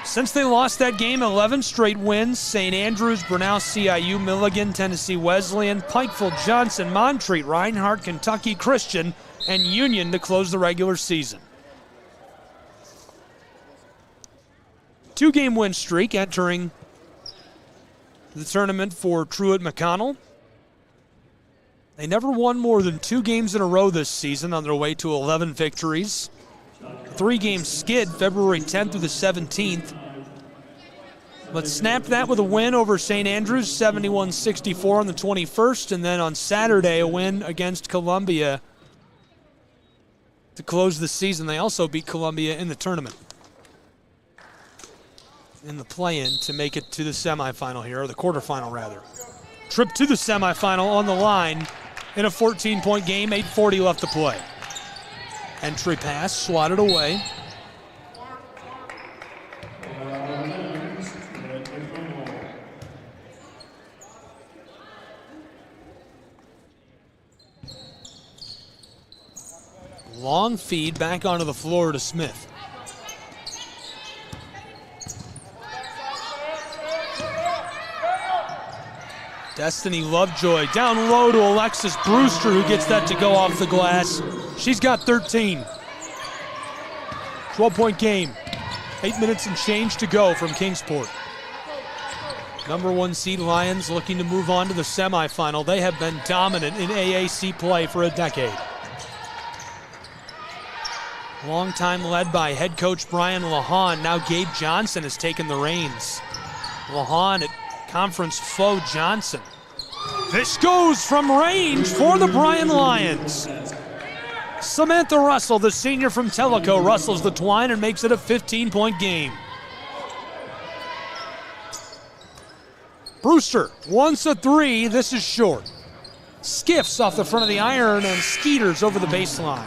Since they lost that game, 11 straight wins. St. Andrews, Brenau, CIU, Milligan, Tennessee Wesleyan, Pikeville, Johnson, Montreat, Reinhardt, Kentucky Christian, and Union to close the regular season. 2-game win streak entering the tournament for Truett-McConnell. They never won more than 2 games in a row this season on their way to 11 victories. A 3-game skid February 10th through the 17th. But snapped that with a win over St. Andrews, 71-64 on the 21st, and then on Saturday a win against Columbia to close the season. They also beat Columbia in the tournament, in the play-in, to make it to the semifinal here, or the quarterfinal rather. Trip to the semifinal on the line in a 14-point game, 8:40 left to play. Entry pass swatted away. Long feed back onto the floor to Smith. Destiny Lovejoy down low to Alexis Brewster, who gets that to go off the glass. She's got 13. 12-point game. 8 minutes and change to go from Kingsport. Number 1 seed Lions looking to move on to the semifinal. They have been dominant in AAC play for a decade. Long time led by head coach Bryan. Now Gabe Johnson has taken the reins. Lahan at conference foe Johnson. This goes from range for the Bryan Lions. Samantha Russell, the senior from Tellico, rustles the twine and makes it a 15-point game. Brewster wants a 3. This is short. Skiffs off the front of the iron and Skeeters over the baseline.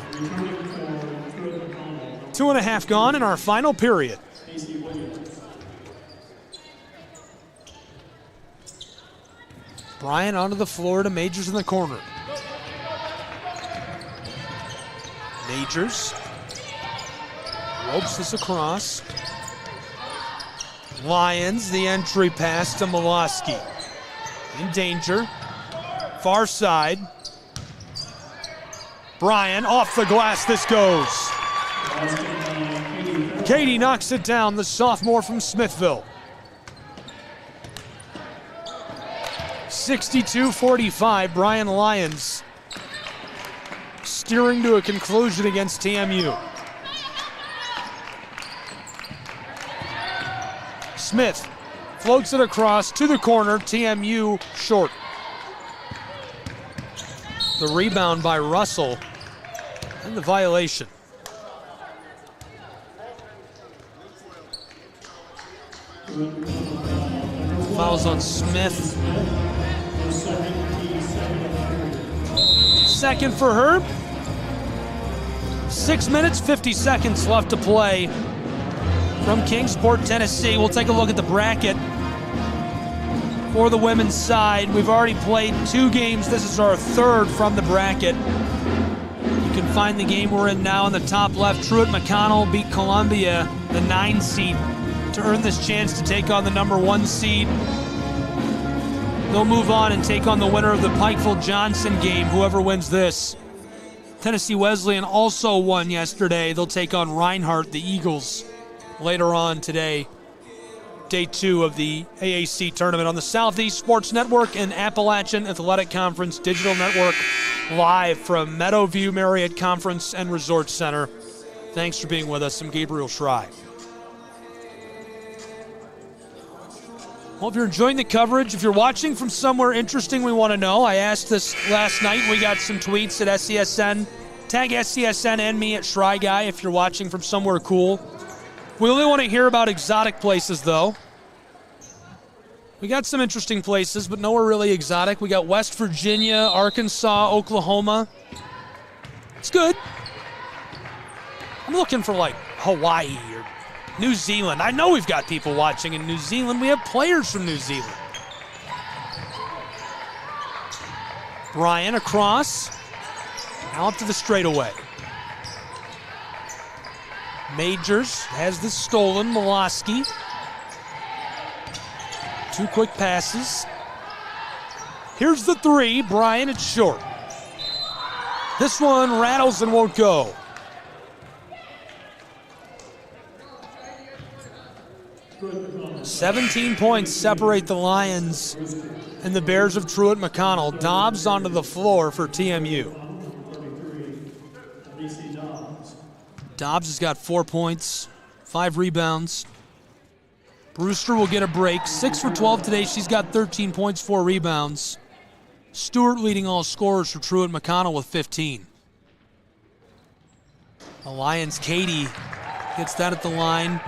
2.5 gone in our final period. Bryan onto the floor to Majors in the corner. Majors ropes this across. Lions, the entry pass to Miloski. In danger. Far side. Bryan off the glass, this goes. Katie knocks it down, the sophomore from Smithville. 62-45, Bryan Lions steering to a conclusion against TMU. Smith floats it across to the corner, TMU short. The rebound by Russell and the violation. Fouls on Smith. Second for her. 6 minutes, 50 seconds left to play from Kingsport, Tennessee. We'll take a look at the bracket for the women's side. We've already played 2 games. This is our 3rd from the bracket. You can find the game we're in now in the top left. Truett-McConnell beat Columbia, the 9 seed, to earn this chance to take on the number 1 seed. They'll move on and take on the winner of the Pikeville-Johnson game, whoever wins this. Tennessee Wesleyan also won yesterday. They'll take on Reinhardt, the Eagles, later on today. Day 2 of the AAC tournament on the Southeast Sports Network and Appalachian Athletic Conference Digital Network, live from Meadowview Marriott Conference and Resort Center. Thanks for being with us. I'm Gabriel Schrei. Well, if you're enjoying the coverage, if you're watching from somewhere interesting, we want to know. I asked this last night, and we got some tweets at SCSN. Tag SCSN and me at Schrei Guy if you're watching from somewhere cool. We only want to hear about exotic places, though. We got some interesting places, but nowhere really exotic. We got West Virginia, Arkansas, Oklahoma. It's good. I'm looking for, like, Hawaii or New Zealand. I know we've got people watching in New Zealand. We have players from New Zealand. Bryan across. Now up to the straightaway. Majors has this stolen. Miloski. 2 quick passes. Here's the 3. Bryan, it's short. This one rattles and won't go. "17 points separate the Lions and the Bears of Truett-McConnell. Dobbs onto the floor for TMU. Dobbs has got 4 points, 5 rebounds. Brewster will get a break. 6 for 12 today. She's got 13 points, 4 rebounds. Stewart leading all scorers for Truett-McConnell with 15. The Lions, Katie gets that at the line.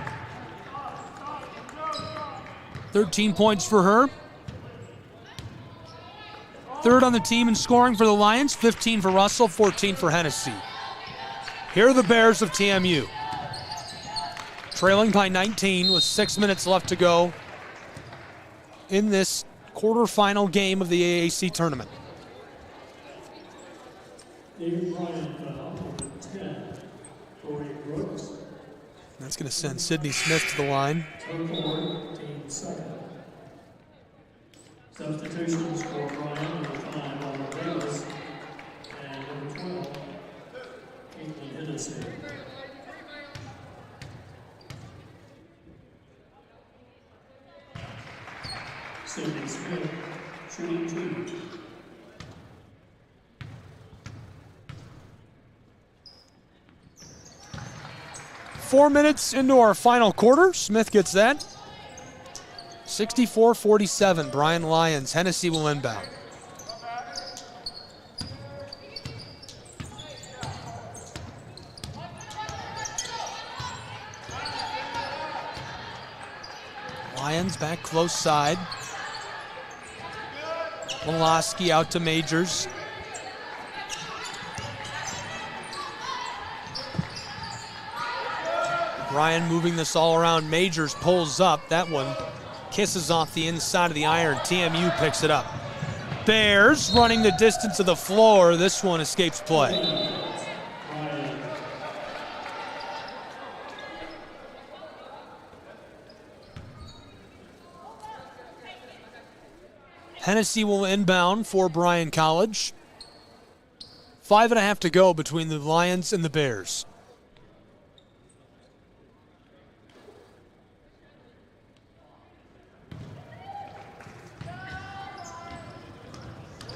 13 points for her. 3rd on the team in scoring for the Lions. 15 for Russell, 14 for Hennessy. Here are the Bears of TMU. Trailing by 19 with 6 minutes left to go in this quarterfinal game of the AAC tournament. That's going to send Sydney Smith to the line. Substitutions for Bryan, number 5, Oliver Davis, and number 12, Caitlin Hennessy. Sydney Smith, shooting 2. Four minutes into our final quarter. Smith gets that. 64-47, Bryan Lions. Hennessy will inbound. Lions back close side. Woloski out to Majors. Bryan moving this all around. Majors pulls up. That one kisses off the inside of the iron. TMU picks it up. Bears running the distance of the floor. This one escapes play. Hennessy will inbound for Bryan College. 5.5 to go between the Lions and the Bears.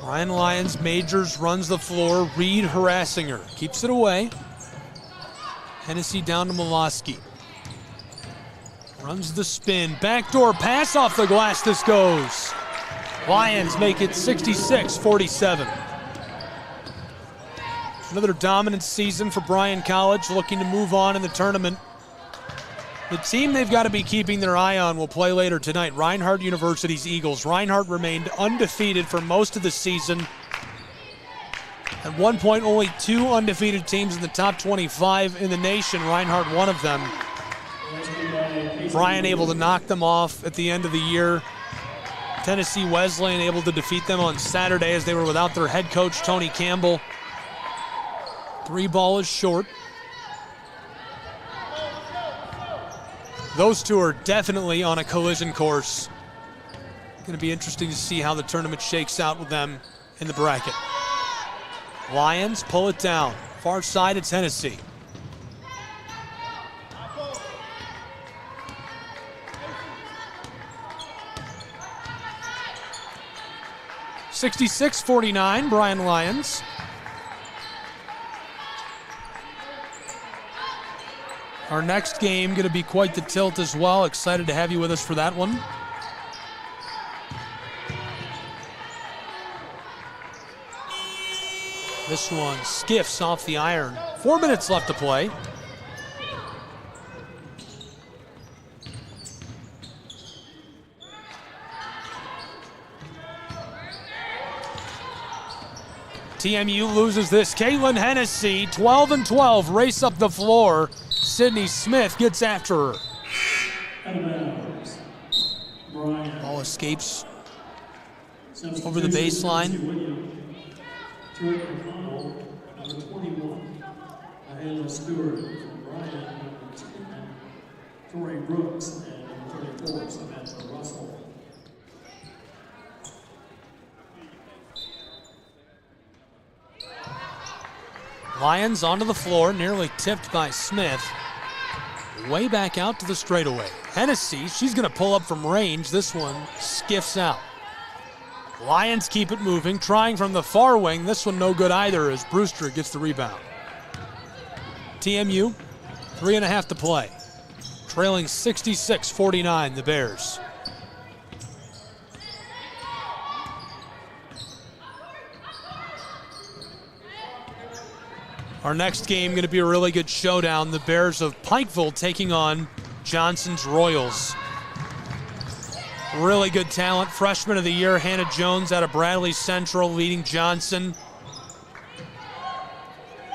Bryan Lions, Majors runs the floor. Reed harassing her. Keeps it away. Hennessy down to Woloski. Runs the spin. Backdoor pass off the glass. This goes. Lions make it 66-47. Another dominant season for Bryan College, looking to move on in the tournament. The team they've got to be keeping their eye on will play later tonight. Reinhardt University's Eagles. Reinhardt remained undefeated for most of the season. At one point, only 2 undefeated teams in the top 25 in the nation. Reinhardt, one of them. Bryan able to knock them off at the end of the year. Tennessee Wesleyan able to defeat them on Saturday as they were without their head coach, Tony Campbell. 3 ball is short. Those two are definitely on a collision course. Going to be interesting to see how the tournament shakes out with them in the bracket. Lions pull it down. Far side, it's Hennessy. (66-49), Bryan Lions. Our next game going to be quite the tilt as well. Excited to have you with us for that one. This one skiffs off the iron. 4 minutes left to play. TMU loses this. Caitlin Hennessy, 12-12, race up the floor. Sydney Smith gets after her. Ball escapes over the baseline. Truett-McConnell, number 21. Ayla Stewart from Bryan, number 10. Tori Brooks, and number 34, Samantha Russell. Lions onto the floor, nearly tipped by Smith. Way back out to the straightaway. Hennessy, she's going to pull up from range. This one skiffs out. Lions keep it moving, trying from the far wing. This one no good either as Brewster gets the rebound. TMU, 3.5 to play. Trailing 66-49, the Bears. Our next game going to be a really good showdown. The Bears of Pikeville taking on Johnson's Royals. Really good talent. Freshman of the year, Hannah Jones out of Bradley Central leading Johnson.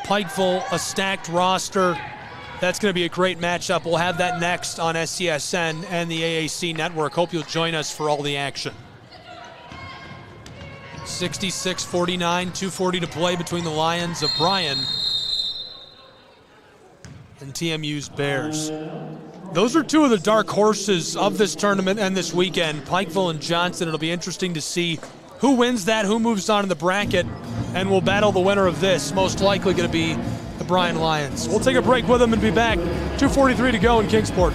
Pikeville, a stacked roster. That's going to be a great matchup. We'll have that next on SCSN and the AAC network. Hope you'll join us for all the action. 66-49, 2:40 to play between the Lions of Bryan and TMU's Bears. Those are two of the dark horses of this tournament and this weekend, Pikeville and Johnson. It'll be interesting to see who wins that, who moves on in the bracket, and we'll battle the winner of this. Most likely going to be the Bryan Lions. We'll take a break with them and be back. 2:43 to go in Kingsport.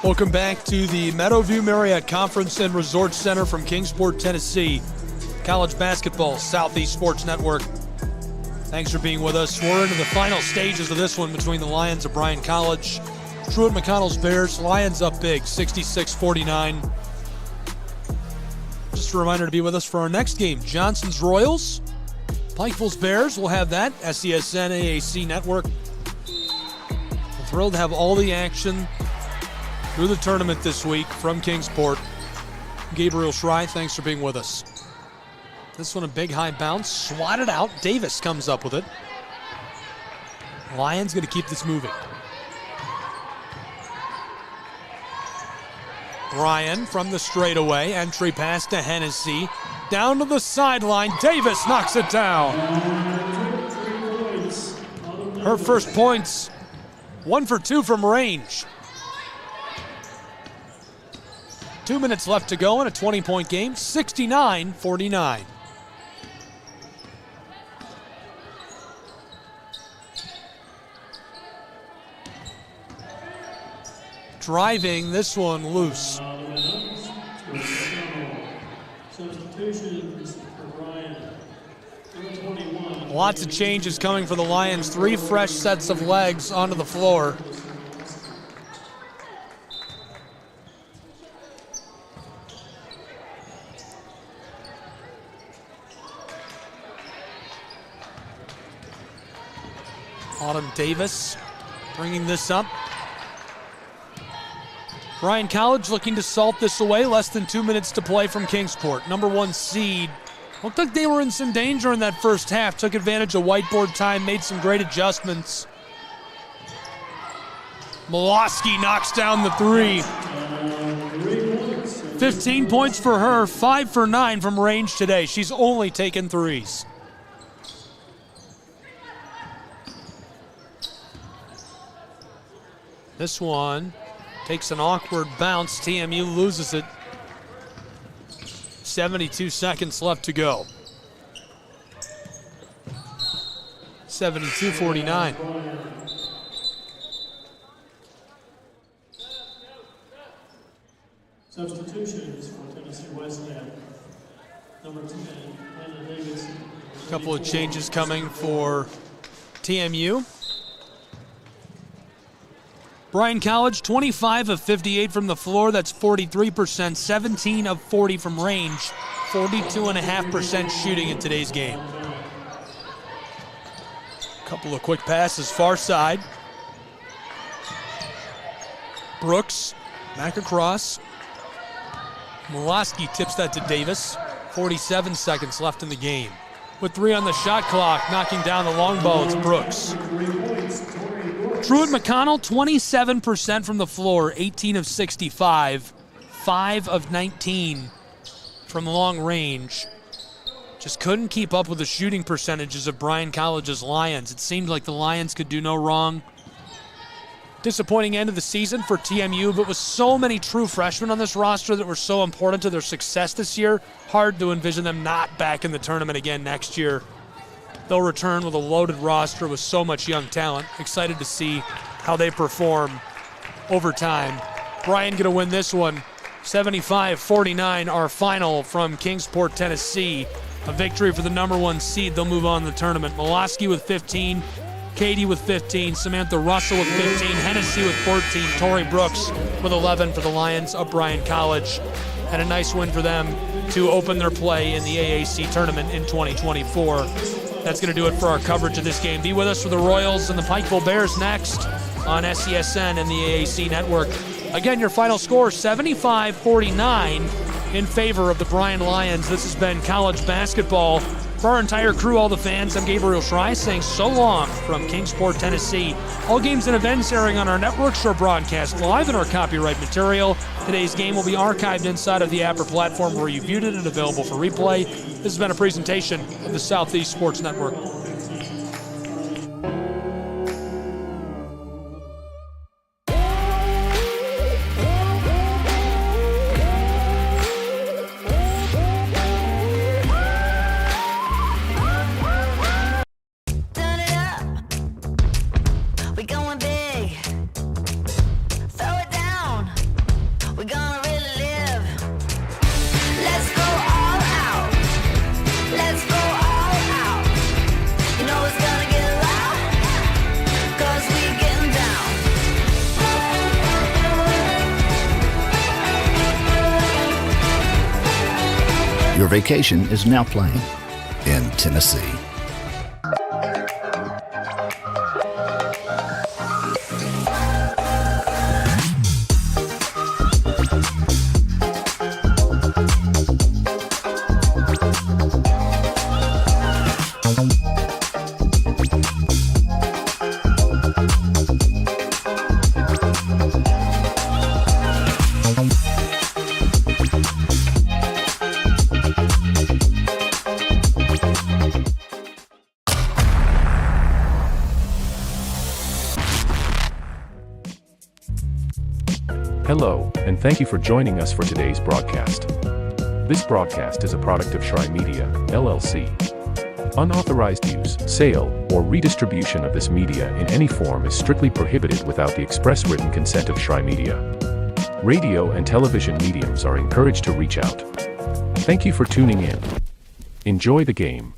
Welcome back to the Meadowview Marriott Conference and Resort Center from Kingsport, Tennessee. College basketball, Southeast Sports Network. Thanks for being with us. We're into the final stages of this one between the Lions of Bryan College. Truett-McConnell's Bears. Lions up big, 66-49. Just a reminder to be with us for our next game. Johnson's Royals. Pikeville's Bears. We'll have that. SESN AAC Network. We're thrilled to have all the action through the tournament this week from Kingsport. Gabriel Schrei, thanks for being with us. This one a big high bounce, swatted out. Davis comes up with it. Lions going to keep this moving. Bryan from the straightaway, entry pass to Hennessy. Down to the sideline, Davis knocks it down. Her first points, 1 for 2 from range. 2 minutes left to go in a 20-point game, 69-49. Driving this one loose. Lots of changes coming for the Lions. 3 fresh sets of legs onto the floor. Autumn Davis bringing this up. Bryan College looking to salt this away. Less than 2 minutes to play from Kingsport. Number 1 seed. Looked like they were in some danger in that first half. Took advantage of whiteboard time. Made some great adjustments. Moloski knocks down the 3. 15 points for her. 5 for 9 from range today. She's only taken 3s. This one takes an awkward bounce. TMU loses it. 72 seconds left to go. 72-49. Substitutions for Tennessee Wesleyan. Number 10, Hannah Davis. A couple of changes coming for TMU. Bryan College, 25 of 58 from the floor. That's 43%. 17 of 40 from range. 42.5% shooting in today's game. Couple of quick passes, far side. Brooks, back across. Moloski tips that to Davis. 47 seconds left in the game. With 3 on the shot clock, knocking down the long ball, it's Brooks. Truett-McConnell, 27% from the floor, 18 of 65, 5 of 19 from long range. Just couldn't keep up with the shooting percentages of Bryan College's Lions. It seemed like the Lions could do no wrong. Disappointing end of the season for TMU, but with so many true freshmen on this roster that were so important to their success this year, hard to envision them not back in the tournament again next year. They'll return with a loaded roster with so much young talent. Excited to see how they perform over time. Bryan going to win this one. 75-49, our final from Kingsport, Tennessee. A victory for the number 1 seed. They'll move on to the tournament. Moloski with 15, Katie with 15, Samantha Russell with 15, Hennessy with 14, Tori Brooks with 11 for the Lions of Bryan College. And a nice win for them to open their play in the AAC tournament in 2024. That's going to do it for our coverage of this game. Be with us for the Royals and the Pikeville Bears next on SESN and the AAC Network. Again, your final score, 75-49 in favor of the Bryan Lions. This has been college basketball. For our entire crew, all the fans, I'm Gabriel Schrei saying so long from Kingsport, Tennessee. All games and events airing on our networks are broadcast live in our copyright material. Today's game will be archived inside of the Apper platform where you viewed it and available for replay. This has been a presentation of the Southeast Sports Network. Your vacation is now playing in Tennessee. Hello, and thank you for joining us for today's broadcast. This broadcast is a product of Truett Media, LLC. Unauthorized use, sale, or redistribution of this media in any form is strictly prohibited without the express written consent of Truett Media. Radio and television mediums are encouraged to reach out. Thank you for tuning in. Enjoy the game.